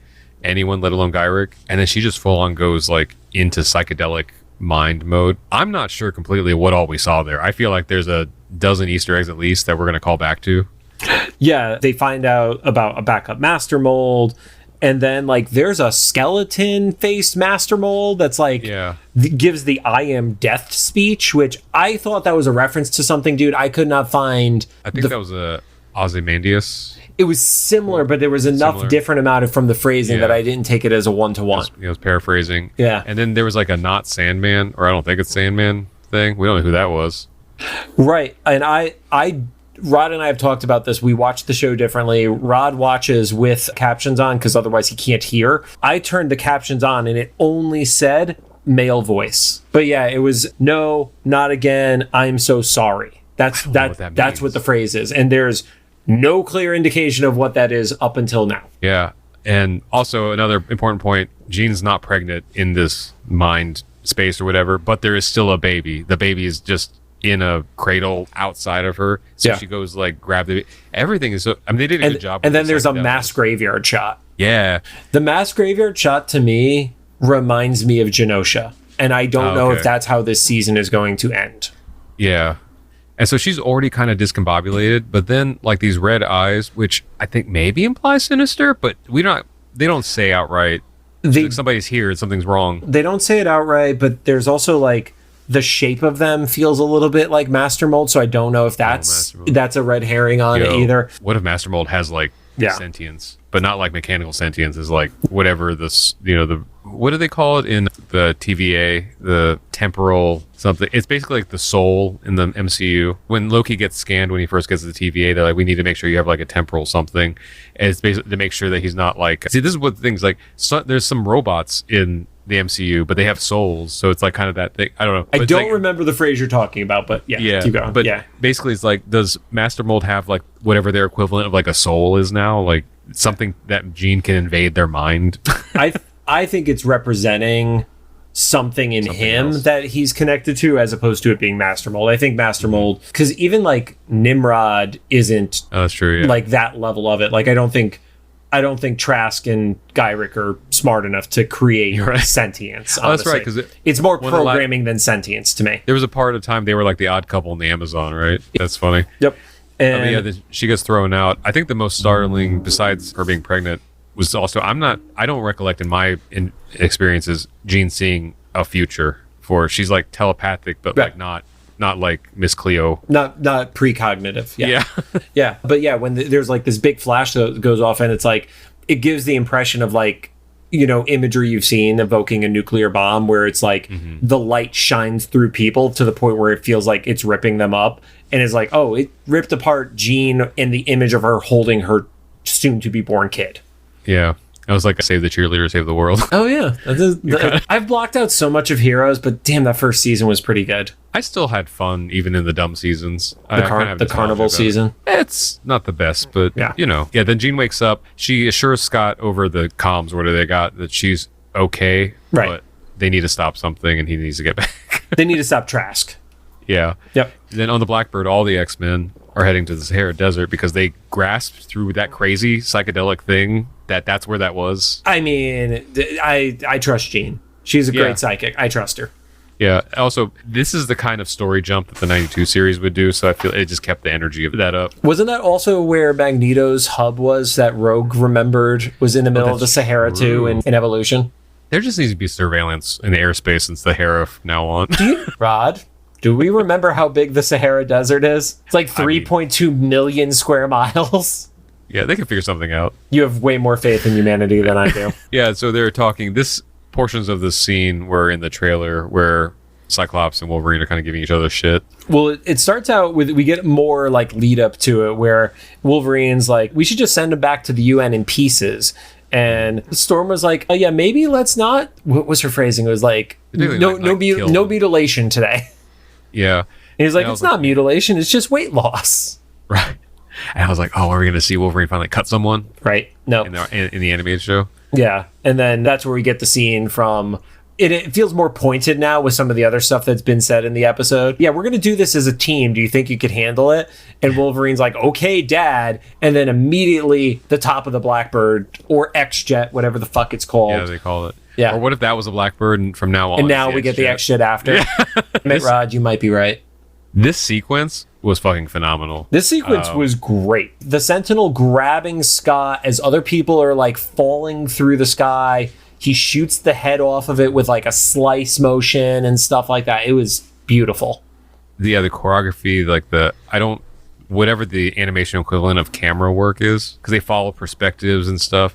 anyone, let alone Gyrick. And then she just full on goes like into psychedelic mind mode. I'm not sure completely what all we saw there. I feel like there's a dozen Easter eggs at least that we're going to call back to. Yeah, they find out about a backup master mold. And then, like, there's a skeleton-faced master mold that's, like, gives the I am death speech, which I thought that was a reference to something, dude. I could not find... I think that was a Ozymandias. It was similar, but there was enough different amount from the phrasing that I didn't take it as a one-to-one. I was paraphrasing. Yeah. And then there was, like, a not Sandman, or I don't think it's Sandman thing. We don't know who that was. Right. And Rod and I have talked about this. We watch the show differently. Rod watches with captions on because otherwise he can't hear. I turned the captions on and it only said male voice. But yeah, it was no, not again. I'm so sorry. That's what the phrase is. And there's no clear indication of what that is up until now. Yeah. And also another important point, Jean's not pregnant in this mind space or whatever, but there is still a baby. The baby is just in a cradle outside of her, so she goes like grab the everything is so, I mean, they did a good job. And then there's a mass graveyard shot. Yeah, the mass graveyard shot to me reminds me of Genosha, and I don't know if that's how this season is going to end. Yeah, and so she's already kind of discombobulated, but then like these red eyes, which I think maybe imply Sinister, but they don't say outright like somebody's here and something's wrong. They don't say it outright, but there's also like the shape of them feels a little bit like Master Mold, so I don't know if that's a red herring on it either. What if Master Mold has like sentience, but not like mechanical sentience? Is like whatever this, the what do they call it in the TVA, the temporal something? It's basically like the soul in the MCU. When Loki gets scanned when he first gets to the TVA, they're like, we need to make sure you have like a temporal something, and it's basically to make sure that he's not like. See, this is what things like. There's some robots in the MCU, but they have souls, so it's like kind of that thing. I don't know. I don't remember the phrase you're talking about, but keep going. But basically, it's like, does Master Mold have like whatever their equivalent of like a soul is now, like something that Jean can invade their mind? I think it's representing something in him else that he's connected to, as opposed to it being Master Mold. I think Master Mold, because even like Nimrod isn't that's true, like that level of it. Like I don't think Trask and Gyrick are smart enough to create sentience. Oh, that's right, because it's more programming than sentience to me. There was a part of time they were like the odd couple in the Amazon, right? That's funny. Yep. And then she gets thrown out. I think the most startling, besides her being pregnant, was also I don't recollect in my experiences Jean seeing a future for. She's like telepathic, but like not like Miss Cleo. Not precognitive. Yeah. Yeah. But yeah, when there's like this big flash that goes off and it's like, it gives the impression of like, imagery you've seen evoking a nuclear bomb, where it's like the light shines through people to the point where it feels like it's ripping them up. And it's like, oh, it ripped apart Jean in the image of her holding her soon to be born kid. Yeah. I was like, save the cheerleader, save the world. Oh, yeah. I've blocked out so much of Heroes, but damn, that first season was pretty good. I still had fun, even in the dumb seasons. The carnival season. It's not the best, but, then Jean wakes up. She assures Scott over the comms, what do they got, that she's okay, but they need to stop something, and he needs to get back. They need to stop Trask. Yeah. Yep. Then on the Blackbird, all the X-Men are heading to the Sahara Desert because they grasped through that crazy psychedelic thing that's where that was. I mean, I trust Jean. She's a great psychic. I trust her. Yeah. Also, this is the kind of story jump that the 92 series would do, so I feel it just kept the energy of that up. Wasn't that also where Magneto's hub was that Rogue remembered was in the middle of the Sahara too in Evolution? There just needs to be surveillance in the airspace since the Sahara from now on. Rod, do we remember how big the Sahara Desert is? It's like 3.2 million square miles. Yeah, they can figure something out. You have way more faith in humanity than I do. Yeah, so they're talking. Portions of this scene were in the trailer where Cyclops and Wolverine are kind of giving each other shit. Well, it starts out with, we get more like lead up to it where Wolverine's like, we should just send him back to the UN in pieces. And Storm was like, oh yeah, maybe let's not. What was her phrasing? It was like, no mutilation today. Yeah. And he's like, it's not mutilation, it's just weight loss. Right. And I was like, oh, are we going to see Wolverine finally cut someone? Right. No. In the animated show? Yeah. And then that's where we get the scene from it feels more pointed now with some of the other stuff that's been said in the episode. Yeah, we're going to do this as a team. Do you think you could handle it? And Wolverine's like, okay, Dad. And then immediately the top of the Blackbird or X-Jet, whatever the fuck it's called. Yeah, they call it. Yeah. Or what if that was a Blackbird and from now on? And now we get the X-Jet after. Mitt Rod, you might be right. This sequence was fucking phenomenal. This sequence was great. The Sentinel grabbing Scott as other people are like falling through the sky. He shoots the head off of it with like a slice motion and stuff like that. It was beautiful. Yeah, the choreography, like whatever the animation equivalent of camera work is, because they follow perspectives and stuff.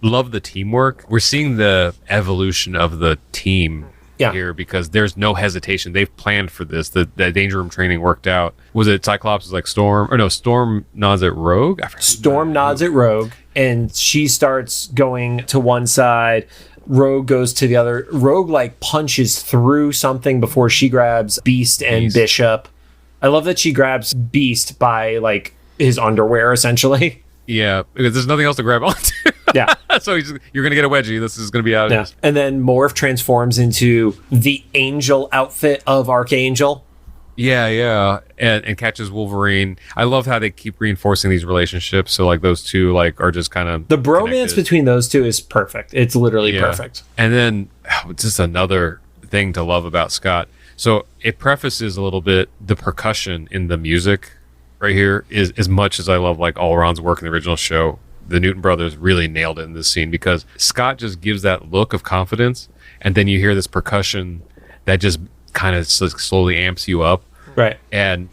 Love the teamwork. We're seeing the evolution of the team here because there's no hesitation. They've planned for this. The Danger Room training worked out. Was it Cyclops was like Storm? Or no, Storm nods at Rogue? Storm nods at Rogue, and she starts going to one side. Rogue goes to the other. Rogue like punches through something before she grabs Beast and Bishop. I love that she grabs Beast by like his underwear, essentially. Yeah, because there's nothing else to grab onto. Yeah. So you're going to get a wedgie. This is going to be out. Yeah. And then Morph transforms into the angel outfit of Archangel. Yeah. And catches Wolverine. I love how they keep reinforcing these relationships. So like those two like are just kind of the bromance connected. Between those two is perfect. It's literally perfect. And then just another thing to love about Scott. So it prefaces a little bit the percussion in the music right here is as much as I love like all Ron's work in the original show. The Newton brothers really nailed it in this scene because Scott just gives that look of confidence, and then you hear this percussion that just kind of slowly amps you up, right? And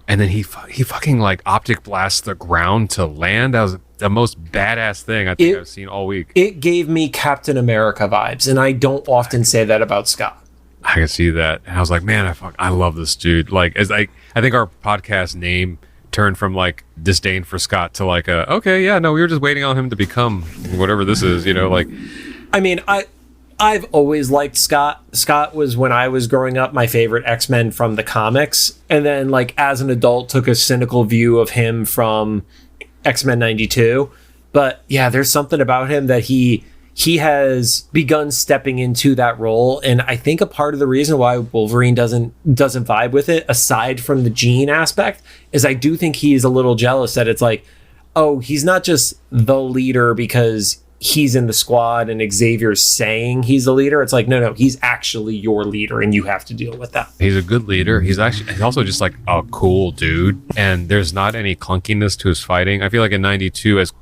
then he fucking like optic blasts the ground to land. That was the most badass thing I think I've seen all week. It gave me Captain America vibes, and I don't often say that about Scott. I can see that, and I was like, man, I love this dude. Like, as I think our podcast name turned from like disdain for Scott to like we were just waiting on him to become whatever this is, like. I mean, I've always liked Scott. Scott was, when I was growing up, my favorite X-Men from the comics, and then like as an adult took a cynical view of him from X-Men 92. But yeah, there's something about him that he has begun stepping into that role, and I think a part of the reason why Wolverine doesn't vibe with it, aside from the gene aspect, is I do think he's a little jealous that it's like, oh, he's not just the leader because he's in the squad and Xavier's saying he's the leader. It's like, no, he's actually your leader, and you have to deal with that. He's a good leader. He's also just like a cool dude, and there's not any clunkiness to his fighting. I feel like in 92, as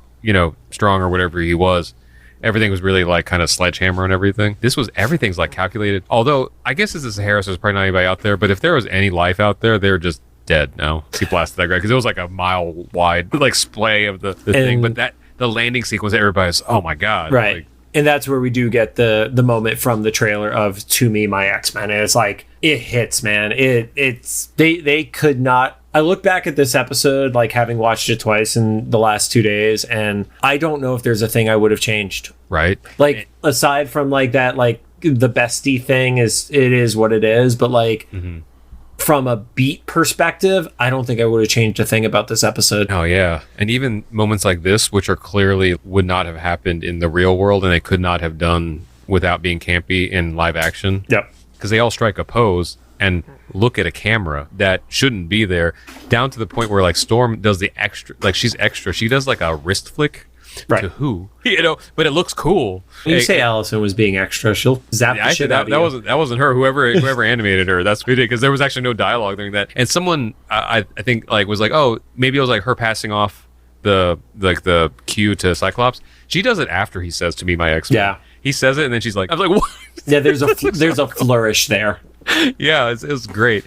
strong or whatever he was, everything was really like kind of sledgehammer and everything. Everything's like calculated. Although I guess this is Harris, there's probably not anybody out there, but if there was any life out there, they're just dead now. He blasted that guy because it was like a mile wide like splay of the thing. But the landing sequence, everybody's, oh my God. Right. Like, and that's where we do get the moment from the trailer of To Me, My X-Men. And it's like, it hits, man. They could not. I look back at this episode, like having watched it twice in the last 2 days, and I don't know if there's a thing I would have changed. Right. Like, aside from like that, like the bestie thing it is what it is. But like, from a beat perspective, I don't think I would have changed a thing about this episode. Oh yeah. And even moments like this, which are clearly would not have happened in the real world, and they could not have done without being campy in live action. Yep. Because they all strike a pose and look at a camera that shouldn't be there, down to the point where like Storm does the extra, like she's extra. She does like a wrist flick to who, but it looks cool. When you say Allison was being extra, she'll zap the shit out of you. That wasn't her. Whoever animated her, that's what we did, because there was actually no dialogue during that. And someone I think like was like, oh, maybe it was like her passing off the cue to Cyclops. She does it after he says To Me, My X-Men. Yeah. He says it, and then she's like, I was like, what? Yeah, there's a flourish there. Yeah, it was great.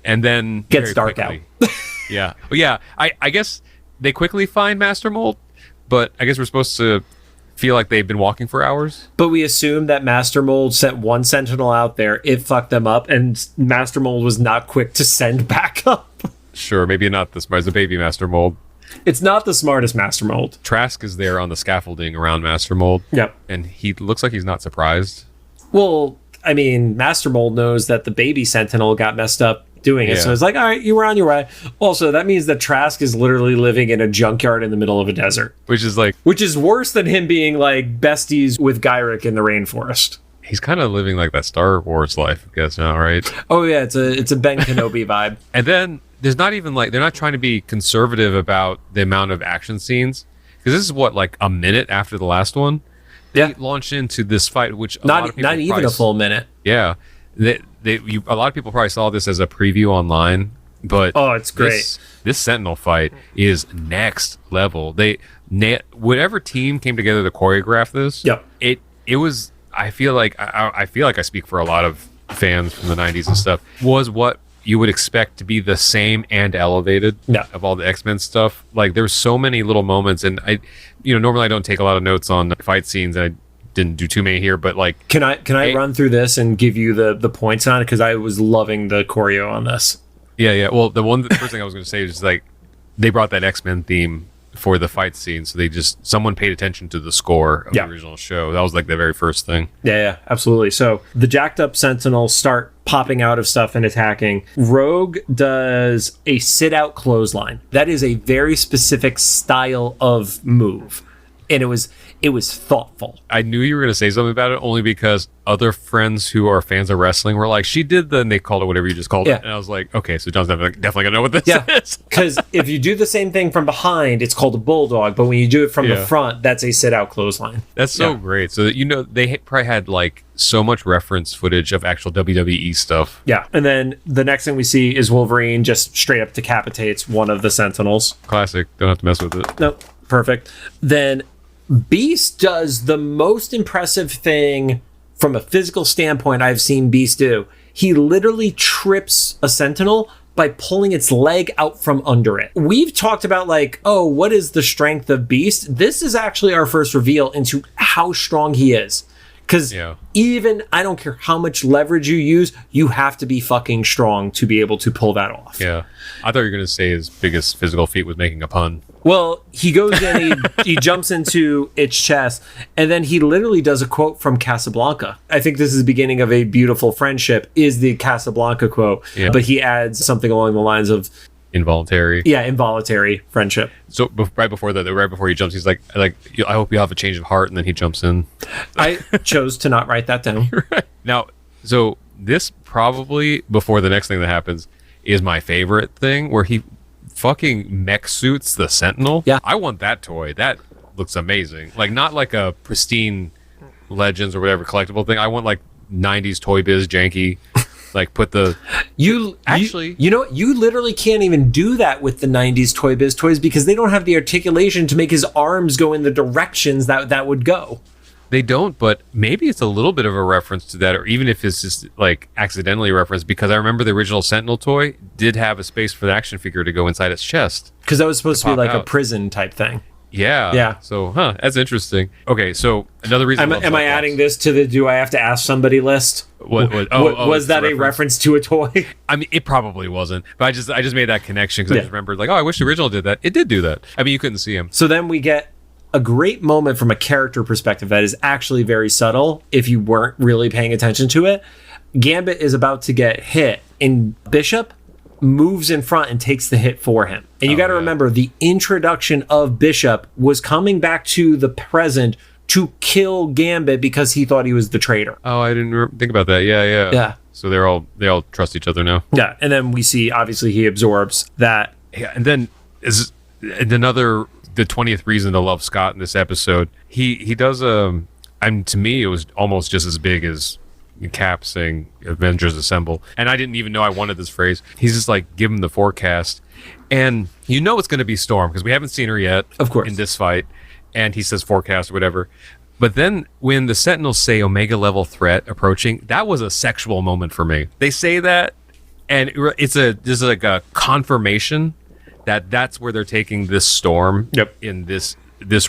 And then gets dark quickly, out. Yeah. But yeah, I guess they quickly find Master Mold, but I guess we're supposed to feel like they've been walking for hours. But we assume that Master Mold sent one Sentinel out there, it fucked them up, and Master Mold was not quick to send back up. Sure, maybe not the smart, the baby Master Mold. It's not the smartest Master Mold. Trask is there on the scaffolding around Master Mold. Yep. And he looks like he's not surprised. Well, I mean, Master Mold knows that the baby Sentinel got messed up doing it. So it's like, all right, you were on your way. Also, that means that Trask is literally living in a junkyard in the middle of a desert. Which is worse than him being like besties with Gyrick in the rainforest. He's kind of living like that Star Wars life, I guess now, right? Oh yeah, it's a Ben Kenobi vibe. And then there's not even like they're not trying to be conservative about the amount of action scenes, because this is what, like a minute after the last one. They launched into this fight, which not even a full minute. Yeah, a lot of people probably saw this as a preview online, but it's great. This Sentinel fight is next level. Whatever team came together to choreograph this. Yep. It was. I feel like I speak for a lot of fans from the 90s and stuff. Was what you would expect to be the same and elevated of all the X-Men stuff. Like there's so many little moments, and normally I don't take a lot of notes on fight scenes, and I didn't do too many here, but like can I run through this and give you the points on it, because I was loving the choreo on this. Yeah. Well, the first thing I was going to say is like they brought that X-Men theme for the fight scene, so someone paid attention to the score of the original show. That was like the very first thing. Yeah, absolutely. So the jacked up Sentinels start popping out of stuff and attacking. Rogue does a sit out clothesline. That is a very specific style of move, and it was thoughtful. I knew you were going to say something about it, only because other friends who are fans of wrestling were like, she did and they called it whatever you just called it. And I was like, okay, so John's definitely going to know what this is. Because if you do the same thing from behind, it's called a bulldog. But when you do it from the front, that's a sit-out clothesline. That's so great. So, they probably had like so much reference footage of actual WWE stuff. Yeah. And then the next thing we see is Wolverine just straight up decapitates one of the Sentinels. Classic. Don't have to mess with it. Nope. Perfect. Then Beast does the most impressive thing from a physical standpoint I've seen Beast do. He literally trips a Sentinel by pulling its leg out from under it. We've talked about what is the strength of Beast? This is actually our first reveal into how strong he is. Because even, I don't care how much leverage you use, you have to be fucking strong to be able to pull that off. Yeah. I thought you were going to say his biggest physical feat was making a pun. Well, he goes in, he jumps into its chest, and then he literally does a quote from Casablanca. I think this is the beginning of a beautiful friendship, is the Casablanca quote. Yeah. But he adds something along the lines of involuntary. Yeah, involuntary friendship. So right before he jumps, he's like, I hope you have a change of heart, and then he jumps in. I chose to not write that down. Right. Now, so this probably, before the next thing that happens, is my favorite thing, where he fucking mech suits the Sentinel. Yeah. I want that toy. That looks amazing. Like, not like a pristine Legends or whatever collectible thing. I want like 90s Toy Biz janky. Like put the you literally can't even do that with the 90s Toy Biz toys, because they don't have the articulation to make his arms go in the directions that would go. They don't, but maybe it's a little bit of a reference to that, or even if it's just like accidentally a reference, because I remember the original Sentinel toy did have a space for the action figure to go inside its chest. Because that was supposed to be like a prison type thing. Yeah. Yeah. So, that's interesting. Okay, so another reason. Am I adding this to the do I have to ask somebody list? Was that a reference to a toy? I mean, it probably wasn't, but I just made that connection because I just remembered like, I wish the original did that. It did do that. I mean, you couldn't see him. So then we get a great moment from a character perspective that is actually very subtle if you weren't really paying attention to it. Gambit is about to get hit, and Bishop moves in front and takes the hit for him. And you got to remember, the introduction of Bishop was coming back to the present to kill Gambit because he thought he was the traitor. Oh, I didn't think about that. Yeah. So they all trust each other now. Yeah, and then we see obviously he absorbs that. Yeah, and then the 20th reason to love Scott in this episode. He does to me it was almost just as big as Cap saying Avengers Assemble, and I didn't even know I wanted this phrase. He's just like, give him the forecast, and it's going to be Storm because we haven't seen her yet, of course, in this fight, and he says forecast or whatever. But then when the Sentinels say Omega level threat approaching, that was a sexual moment for me. They say that, and this is like a confirmation that that's where they're taking this Storm in this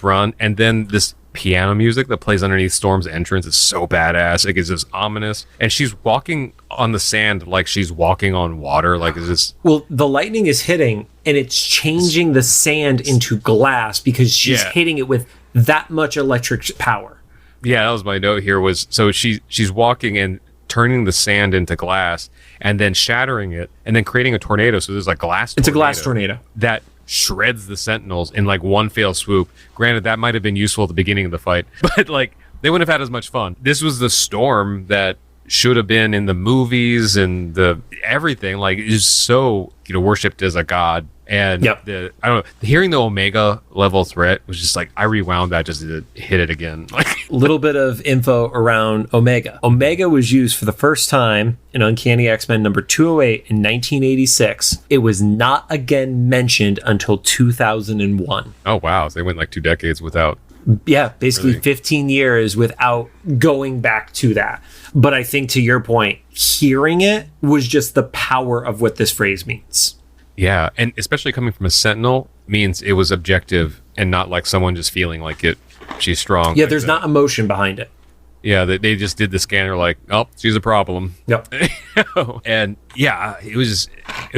run, and then this piano music that plays underneath Storm's entrance is so badass. Like, it's just ominous, and she's walking on the sand like she's walking on water. Like, it's just the lightning is hitting and it's changing the sand into glass because she's hitting it with that much electric power. Yeah, that was my note here. Was so she's walking and turning the sand into glass and then shattering it and then creating a tornado. So there's a glass tornado. It's a glass tornado that shreds the Sentinels in like one fell swoop. Granted, that might have been useful at the beginning of the fight, but like they wouldn't have had as much fun. This was the Storm that should have been in the movies and the everything. Like, is so, worshipped as a god. And I don't know, hearing the Omega level threat was just like, I rewound that just to hit it again. Like, a little bit of info around Omega. Omega was used for the first time in Uncanny X-Men number 208 in 1986. It was not again mentioned until 2001. Oh, wow. So they went like 2 decades without. Yeah, basically really? 15 years without going back to that. But I think, to your point, hearing it was just the power of what this phrase means. Yeah, and especially coming from a Sentinel means it was objective and not like someone just feeling like she's strong. Yeah, like there's that. not emotion behind it. Yeah, they just did the scanner like, oh, she's a problem. Yep. And yeah, it was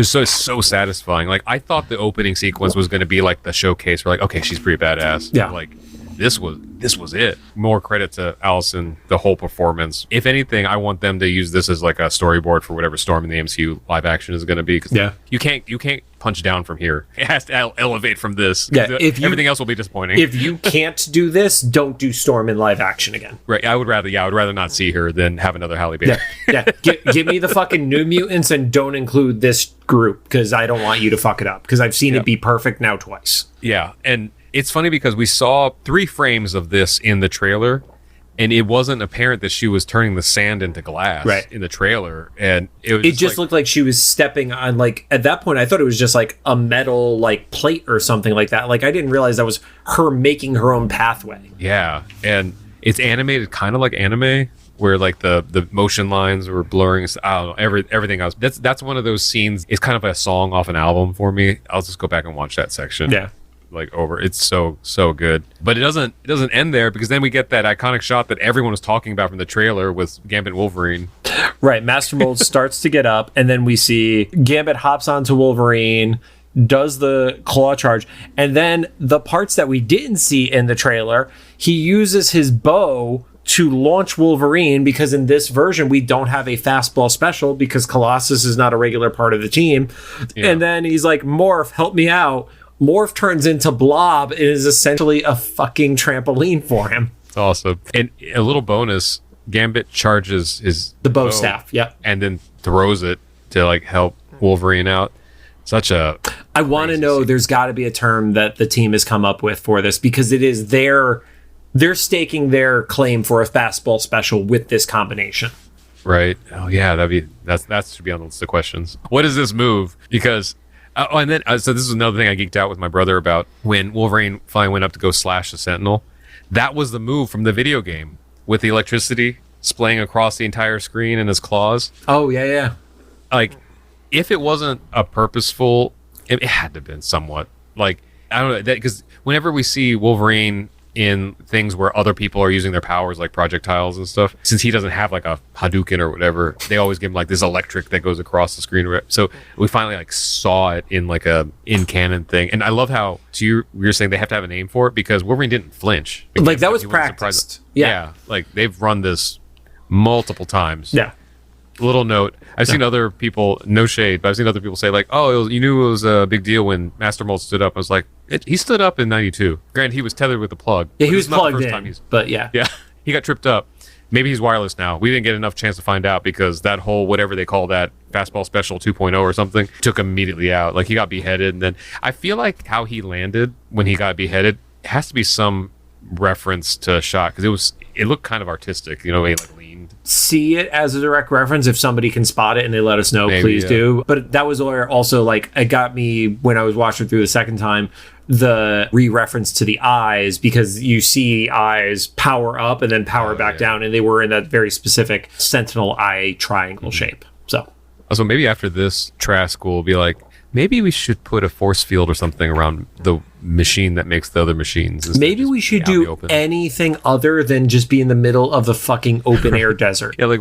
so satisfying. Like, I thought the opening sequence was going to be like the showcase for like, okay, she's pretty badass. Yeah. Like, this was it. More credit to Allison, the whole performance. If anything, I want them to use this as like a storyboard for whatever Storm in the MCU live action is going to be. Because you can't punch down from here. It has to elevate from this. Yeah, everything else will be disappointing. If you can't do this, don't do Storm in live action again. Right. I would rather not see her than have another Halle Berry. Yeah. Give me the fucking New Mutants and don't include this group, because I don't want you to fuck it up, because I've seen it be perfect now twice. Yeah, and it's funny because we saw 3 frames of this in the trailer, and it wasn't apparent that she was turning the sand into glass in the trailer. And it just looked like she was stepping on, like, at that point, I thought it was just like a metal, like, plate or something like that. Like, I didn't realize that was her making her own pathway. Yeah, and it's animated kind of like anime, where like the motion lines were blurring. I don't know, everything else. That's one of those scenes. It's kind of a song off an album for me. I'll just go back and watch that section. Yeah. Like, over. It's so good. But it doesn't end there, because then we get that iconic shot that everyone was talking about from the trailer with Gambit and Wolverine. Right. Master Mold starts to get up, and then we see Gambit hops onto Wolverine, does the claw charge, and then the parts that we didn't see in the trailer, he uses his bow to launch Wolverine, because in this version we don't have a fastball special because Colossus is not a regular part of the team. Yeah. And then he's like, Morph, help me out. Morph turns into Blob. It is essentially a fucking trampoline for him. It's awesome. And a little bonus, Gambit charges the bow staff, and then throws it to like help Wolverine out. I want to know, there's got to be a term that the team has come up with for this, because it is they're staking their claim for a fastball special with this combination. Right. Oh yeah, that should be on the list of questions. What is this move? Because so this is another thing I geeked out with my brother about when Wolverine finally went up to go slash the Sentinel. That was the move from the video game with the electricity splaying across the entire screen in his claws. Oh, yeah. Like, if it wasn't a purposeful, it had to have been somewhat. Like, I don't know, because whenever we see Wolverine in things where other people are using their powers, like projectiles and stuff, since he doesnent have like a Hadouken or whatever, they always give him like this electric that goes across the screen. So we finally like saw it in like a in-canon thing. And I love how, you're saying they have to have a name for it, because Wolverine didn't flinch. Like, that was practiced. Yeah. Like, they've run this multiple times. Yeah. Little note, I've seen other people, no shade, but I've seen other people say like, oh, you knew it was a big deal when Master Mold stood up. I was like, he stood up in 92. Granted, he was tethered with a plug. Yeah, he was plugged in, but yeah. Yeah, he got tripped up. Maybe he's wireless now. We didn't get enough chance to find out, because that whole, whatever they call that, fastball special 2.0 or something, took him immediately out. Like, he got beheaded, and then I feel like how he landed when he got beheaded has to be some reference to a shot, because it looked kind of artistic, he like leaned. See it as a direct reference. If somebody can spot it and they let us know, please do. But that was also like, it got me when I was watching through the second time, the re-reference to the eyes, because you see eyes power up and then power back down, and they were in that very specific Sentinel eye triangle shape. So maybe after this, Trask will be like, maybe we should put a force field or something around the machine that makes the other machines. Maybe we should do anything other than just be in the middle of the fucking open air desert. Yeah, like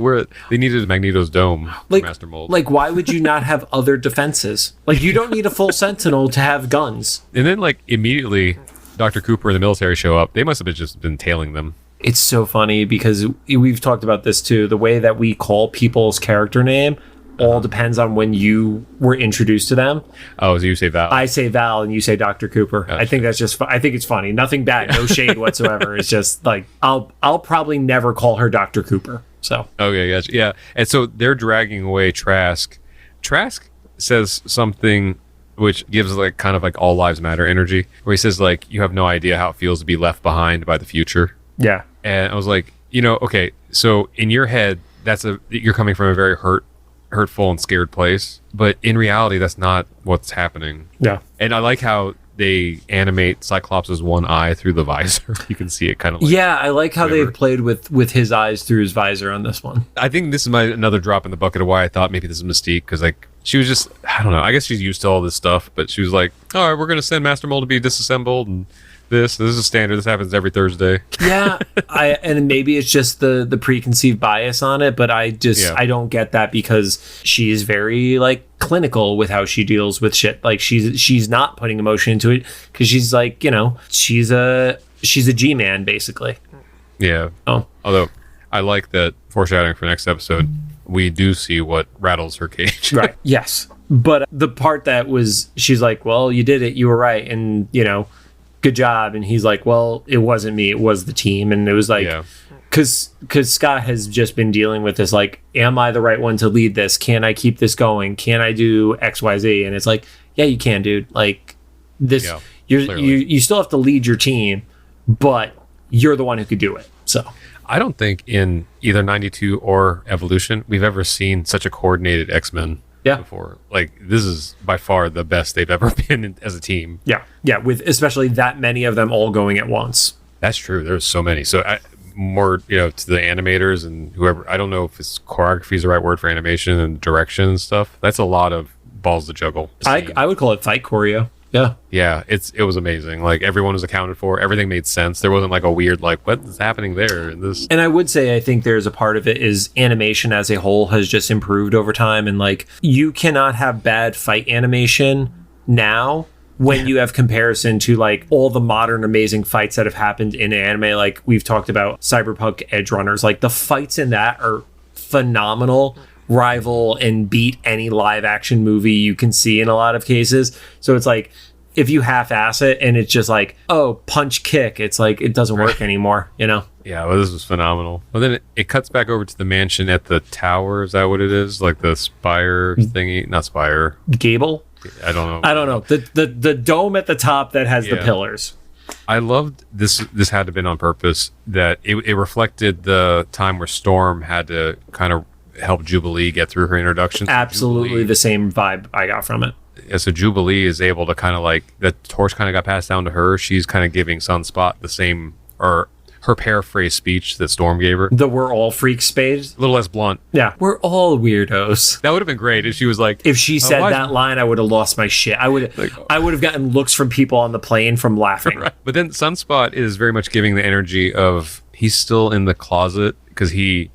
they needed Magneto's dome for Master Mold. Like, why would you not have other defenses? Like, you don't need a full Sentinel to have guns. And then, like, immediately, Dr. Cooper and the military show up. They must have just been tailing them. It's so funny, because we've talked about this too. The way that we call people's character name all depends on when you were introduced to them. Oh, so you say Val? I say Val and you say Dr. Cooper. I think that's just I think it's funny. Nothing bad, no shade whatsoever. It's just like I'll probably never call her Dr. Cooper. So okay, gotcha. Yeah, and so they're dragging away Trask. Trask says something which gives like kind of like all lives matter energy, where he says like, you have no idea how it feels to be left behind by the future. Yeah. And I was like, okay, so in your head, you're coming from a very hurtful and scared place, but in reality, that's not what's happening. Yeah. And I like how they animate Cyclops' one eye through the visor. You can see it kind of like, yeah, I like how they've played with his eyes through his visor on this one. I think this is another drop in the bucket of why I thought maybe this is Mystique, because like she was just, I don't know, I guess she's used to all this stuff, but she was like, all right, we're going to send Master Mold to be disassembled, and this is standard. This happens every Thursday. Yeah, and maybe it's just the preconceived bias on it, but I don't get that, because she's very like clinical with how she deals with shit. Like she's not putting emotion into it, because she's like, she's a G-man basically. Yeah. Oh, although I like that foreshadowing for next episode. We do see what rattles her cage. Right. Yes. But the part that was, she's like, well, you did it. You were right. And, good job. And he's like, well, it wasn't me. It was the team. And it was like, because Scott has just been dealing with this, like, am I the right one to lead this? Can I keep this going? Can I do X, Y, Z? And it's like, yeah, you can, dude. Like this, you still have to lead your team, but you're the one who could do it. So I don't think in either 92 or Evolution we've ever seen such a coordinated X-Men before. Like, this is by far the best they've ever been as a team. Yeah, with especially that many of them all going at once. That's true. There's so many. So more, to the animators and whoever. I don't know if it's choreography is the right word for animation and direction and stuff. That's a lot of balls to juggle. I would call it fight choreo. Yeah, it was amazing. Like, everyone was accounted for. Everything made sense. There wasn't like a weird like, what is happening there? And I would say I think there's a part of it is animation as a whole has just improved over time, and like you cannot have bad fight animation now when you have comparison to like all the modern amazing fights that have happened in anime. Like we've talked about Cyberpunk Edge Runners. Like the fights in that are phenomenal. Rival and beat any live action movie you can see in a lot of cases. So it's like, if you half-ass it and it's just like, oh, punch kick, it's like it doesn't work anymore, Yeah, well, this was phenomenal. Well, then it cuts back over to the mansion at the tower. Is that what it is? Like the spire thingy? Not spire. Gable? I don't know. The dome at the top that has the pillars. I loved this. This had to have been on purpose, that it reflected the time where Storm had to kind of help Jubilee get through her introduction. Absolutely the same vibe I got from it. Yeah, so Jubilee is able to kind of like, the torch kind of got passed down to her. She's kind of giving Sunspot the same, or her paraphrase speech that Storm gave her. The we're all freaks space. A little less blunt. Yeah, we're all weirdos. That would have been great if she was like, if she said that line, I would have lost my shit. I would have gotten looks from people on the plane from laughing. Right. But then Sunspot is very much giving the energy of, he's still in the closet, because he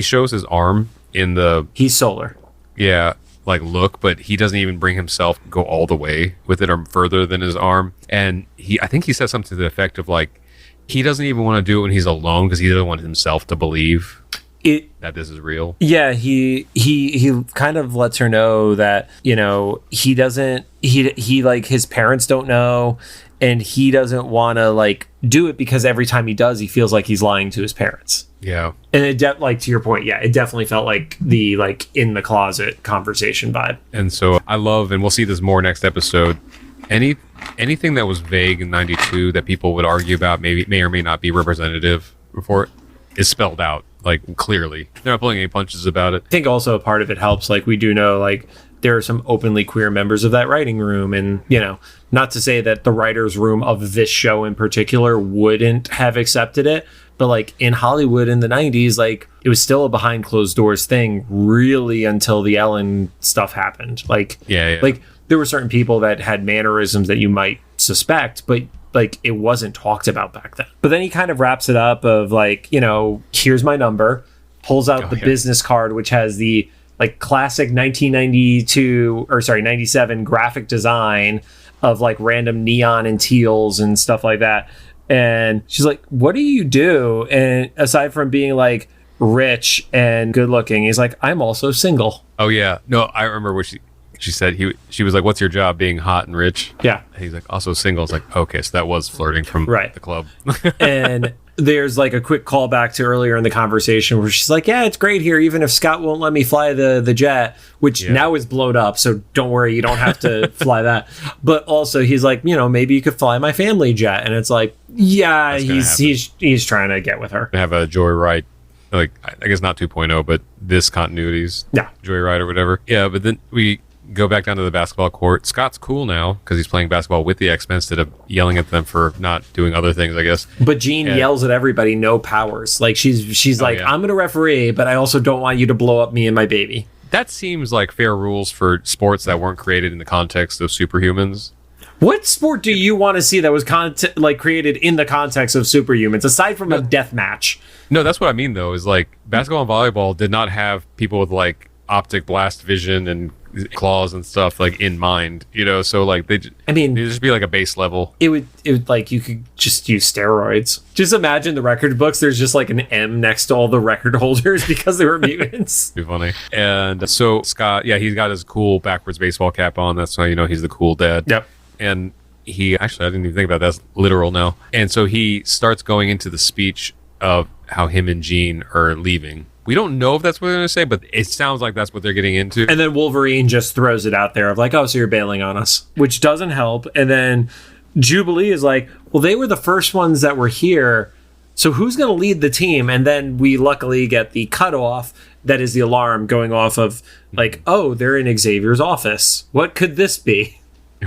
shows his arm in the, he's solar. Yeah, like look, but he doesn't even bring himself go all the way with it or further than his arm. And I think he says something to the effect of like, he doesn't even want to do it when he's alone, because he doesn't want himself to believe that this is real. Yeah, he kind of lets her know that, he doesn't, he like, his parents don't know, and he doesn't want to like do it, because every time he does, he feels like he's lying to his parents. Yeah. And it like, to your point, yeah, it definitely felt like the like in the closet conversation vibe. And so I love, and we'll see this more next episode, anything that was vague in 92 that people would argue about may or may not be representative before it is spelled out, like, clearly. They're not pulling any punches about it. I think also a part of it helps, like, we do know, like, there are some openly queer members of that writing room, and, not to say that the writer's room of this show in particular wouldn't have accepted it, but like in Hollywood in the 90s, like it was still a behind closed doors thing really until the Ellen stuff happened. Like, like there were certain people that had mannerisms that you might suspect, but like it wasn't talked about back then. But then he kind of wraps it up of like, here's my number, pulls out the business card, which has the like classic 97 graphic design of like random neon and teals and stuff like that. And she's like, what do you do? And aside from being like rich and good looking. He's like, I'm also single. Oh yeah, no, I remember what she said. She was like, "What's your job? Being hot and rich." Yeah. And he's like, "Also single." It's like, okay, so that was flirting from the club. And there's like a quick callback to earlier in the conversation where she's like, yeah, it's great here, even if Scott won't let me fly the jet, which now is blown up. So don't worry, you don't have to fly that. But also he's like, maybe you could fly my family jet. And it's like, yeah, he's trying to get with her. Have a joyride, like, I guess not 2.0, but this continuity's joyride or whatever. Yeah, but then we go back down to the basketball court. Scott's cool now because he's playing basketball with the X-Men instead of yelling at them for not doing other things, I guess. But Jean yells at everybody, no powers. Like she's like, I'm going to referee, but I also don't want you to blow up me and my baby. That seems like fair rules for sports that weren't created in the context of superhumans. What sport do you want to see that was created in the context of superhumans, aside from a death match? No, that's what I mean, though, is like basketball and volleyball did not have people with like optic blast vision and claws and stuff like in mind, so like they'd just be like a base level. It would like you could just use steroids. Just imagine the record books, there's just like an M next to all the record holders because they were mutants. Be funny. And so Scott, he's got his cool backwards baseball cap on. That's why he's the cool dad. Yep. And he actually, I didn't even think about that. That's literal now. And so he starts going into the speech of how him and Jean are leaving. We don't know if that's what they're going to say, but it sounds like that's what they're getting into. And then Wolverine just throws it out there of like, oh, so you're bailing on us, which doesn't help. And then Jubilee is like, well, they were the first ones that were here, so who's going to lead the team? And then we luckily get the cutoff that is the alarm going off of like, oh, they're in Xavier's office. What could this be?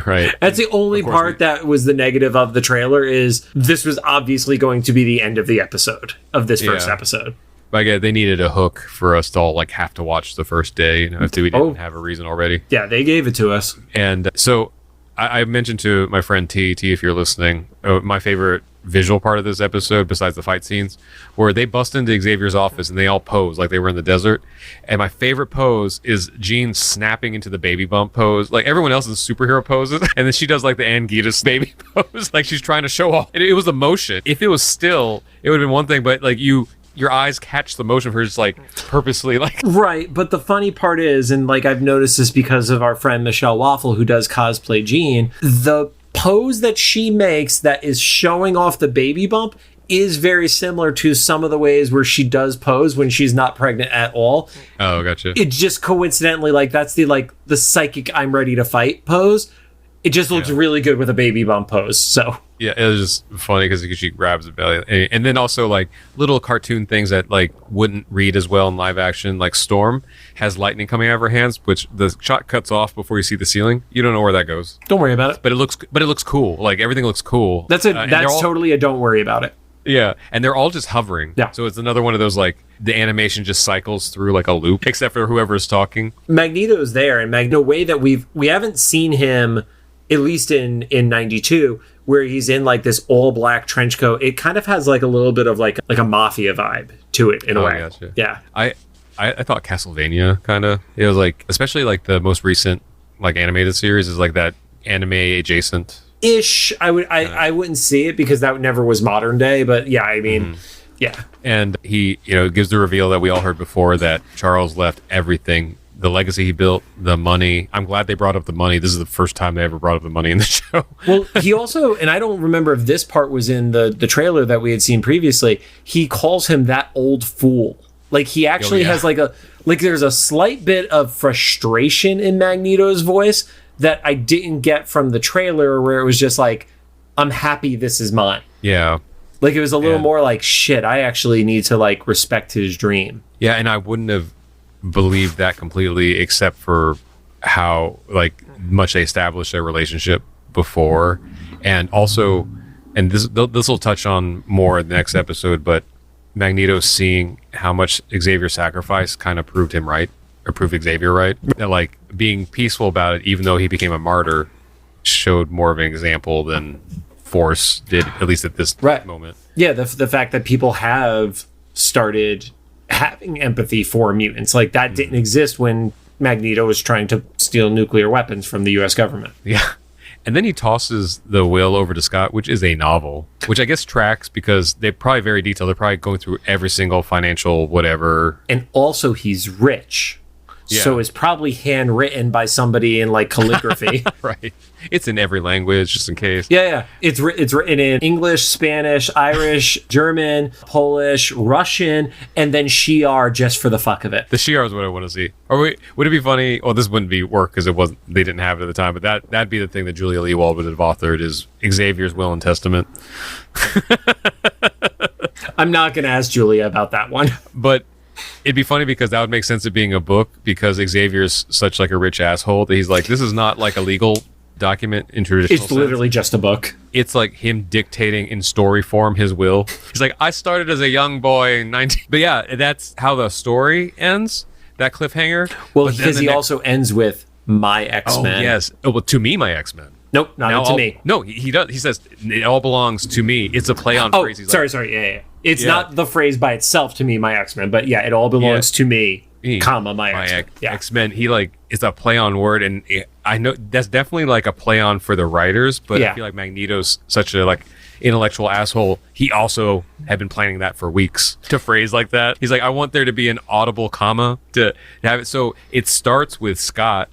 Right. That's the only part that was the negative of the trailer, is this was obviously going to be the end of the episode, of this first episode. But again, they needed a hook for us to all like have to watch the first day, if we didn't have a reason already. Yeah, they gave it to us. And so I mentioned to my friend T, if you're listening, my favorite visual part of this episode, besides the fight scenes, where they bust into Xavier's office and they all pose like they were in the desert. And my favorite pose is Jean snapping into the baby bump pose. Like everyone else is superhero poses, and then she does like the Anguitas baby pose, like she's trying to show off. And it was the motion. If it was still, it would have been one thing, but like your eyes catch the motion of her just like purposely like. Right. But the funny part is, and like I've noticed this because of our friend Michelle Waffle, who does cosplay Jean, the pose that she makes that is showing off the baby bump is very similar to some of the ways where she does pose when she's not pregnant at all. Oh, gotcha. It just coincidentally, like that's the psychic I'm ready to fight pose. It just looks really good with a baby bump pose. So yeah, it was just funny because she grabs the belly, and then also like little cartoon things that like wouldn't read as well in live action. Like Storm has lightning coming out of her hands, which the shot cuts off before you see the ceiling. You don't know where that goes. Don't worry about it. But it looks cool. Like everything looks cool. That's totally a don't worry about it. Yeah, and they're all just hovering. Yeah. So it's another one of those like the animation just cycles through like a loop, except for whoever's talking. Magneto's there, and Magneto, way that we haven't seen him, at least in 92, where he's in like this all black trench coat. It kind of has like a little bit of like a mafia vibe to it in a way. Gotcha. Yeah. I thought Castlevania kind of, it was like, especially like the most recent like animated series is like that anime adjacent ish. I wouldn't see it because that never was modern day, but yeah, I mean, yeah. And he, gives the reveal that we all heard before, that Charles left everything, the legacy he built, the money. I'm glad they brought up the money. This is the first time they ever brought up the money in the show. Well, he also, and I don't remember if this part was in the trailer that we had seen previously, he calls him that old fool. Like he actually has there's a slight bit of frustration in Magneto's voice that I didn't get from the trailer, where it was just like, I'm happy this is mine. Yeah. Like it was a little more like, shit, I actually need to like respect his dream. Yeah, and I wouldn't have believed that completely, except for how like much they established their relationship before. And also, and this will touch on more in the next episode, but Magneto seeing how much Xavier sacrificed kind of proved him right, or proved Xavier right. That like being peaceful about it, even though he became a martyr, showed more of an example than Force did, at least at this moment. Yeah, the fact that people have started having empathy for mutants, like that didn't exist when Magneto was trying to steal nuclear weapons from the US government. Yeah. And then he tosses the will over to Scott, which is a novel, which I guess tracks because they're probably very detailed. They're probably going through every single financial whatever. And also he's rich. Yeah. So it's probably handwritten by somebody in like calligraphy. Right. It's in every language, just in case. Yeah. It's written in English, Spanish, Irish, German, Polish, Russian, and then Shi'ar just for the fuck of it. The Shi'ar is what I want to see. Or wait, would it be funny? Well, this wouldn't be work because they didn't have it at the time, but that'd be the thing that Julia Lewald would have authored is Xavier's Will and Testament. I'm not going to ask Julia about that one. But it'd be funny because that would make sense of being a book because Xavier's such like a rich asshole that he's like, this is not like a legal document in traditional It's literally just a book. It's like him dictating in story form his will. He's like, I started as a young boy in 19... But yeah, that's how the story ends, that cliffhanger. Well, because he also ends with my X-Men. Oh, yes. Oh, well, to me, my X-Men. Nope, not to me. No, he does. He says, it all belongs to me. It's a play on phrase. He's sorry. Yeah. It's not the phrase by itself, to me, my X-Men, but yeah, it all belongs to me, comma, my X-Men. X-Men, he like, it's a play on word, and I know that's definitely like a play on for the writers, but I feel like Magneto's such a like intellectual asshole. He also had been planning that for weeks to phrase like that. He's like, I want there to be an audible comma to have it. So it starts with Scott,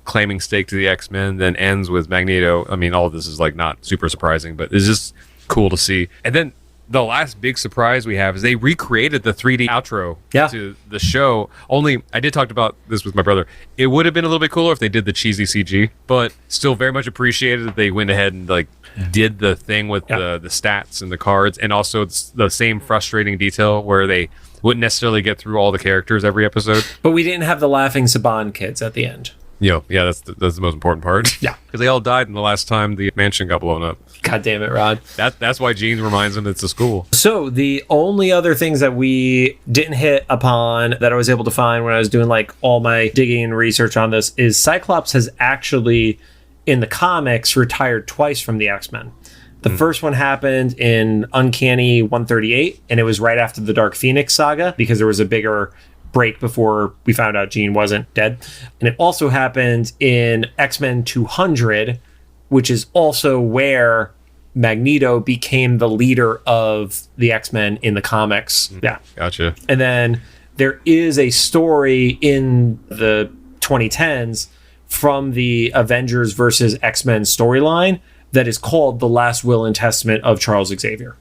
claiming stake to the X-Men, then ends with Magneto. I mean, all of this is like not super surprising, but it's just cool to see. And then the last big surprise we have is they recreated the 3D outro to the show. Only, I did talk about this with my brother. It would have been a little bit cooler if they did the cheesy CG, but still very much appreciated that they went ahead and like did the thing with the stats and the cards, and also it's the same frustrating detail where they wouldn't necessarily get through all the characters every episode. But we didn't have the laughing Saban kids at the end. Yeah, that's the most important part. Yeah. Because they all died in the last time the mansion got blown up. God damn it, Rod. That's why Jean reminds him it's a school. So the only other things that we didn't hit upon that I was able to find when I was doing like all my digging and research on this is Cyclops has actually, in the comics, retired twice from the X-Men. The first one happened in Uncanny 138, and it was right after the Dark Phoenix saga because there was a bigger break before we found out Jean wasn't dead. And it also happened in X-Men 200, which is also where Magneto became the leader of the X-Men in the comics. Yeah. Gotcha. And then there is a story in the 2010s from the Avengers versus X-Men storyline that is called The Last Will and Testament of Charles Xavier.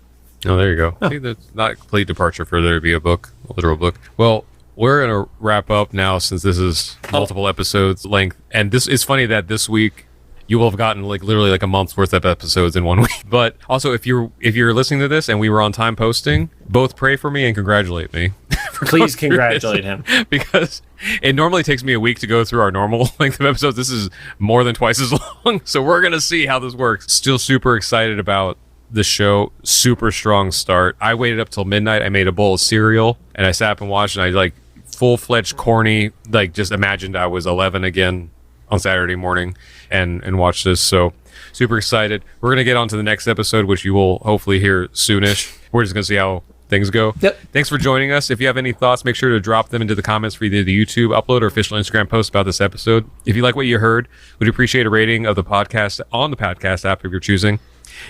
Oh, there you go. See, that's not a complete departure for there to be a book, a literal book. Well, we're going to wrap up now since this is multiple episodes length. And this is funny that this week you will have gotten like literally like a month's worth of episodes in 1 week. But also, if you're listening to this and we were on time posting, both pray for me and congratulate me. Please congratulate him. Because it normally takes me a week to go through our normal length of episodes. This is more than twice as long. So we're going to see how this works. Still super excited about the show. Super strong start. I waited up till midnight. I made a bowl of cereal and I sat up and watched, and I like full-fledged corny, like just imagined I was 11 again on Saturday morning and watch this. So super excited. We're going to get on to the next episode, which you will hopefully hear soonish. We're just going to see how things go. Yep. Thanks for joining us. If you have any thoughts, make sure to drop them into the comments for either the YouTube upload or official Instagram post about this episode. If you like what you heard, we'd appreciate a rating of the podcast on the podcast app if you're choosing.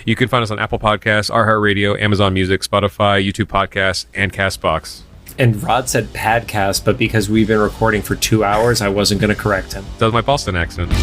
You can find us on Apple Podcasts, iHeartRadio, Amazon Music, Spotify, YouTube Podcasts, and CastBox. And Rod said podcast, but because we've been recording for 2 hours, I wasn't going to correct him. That was my Boston accent.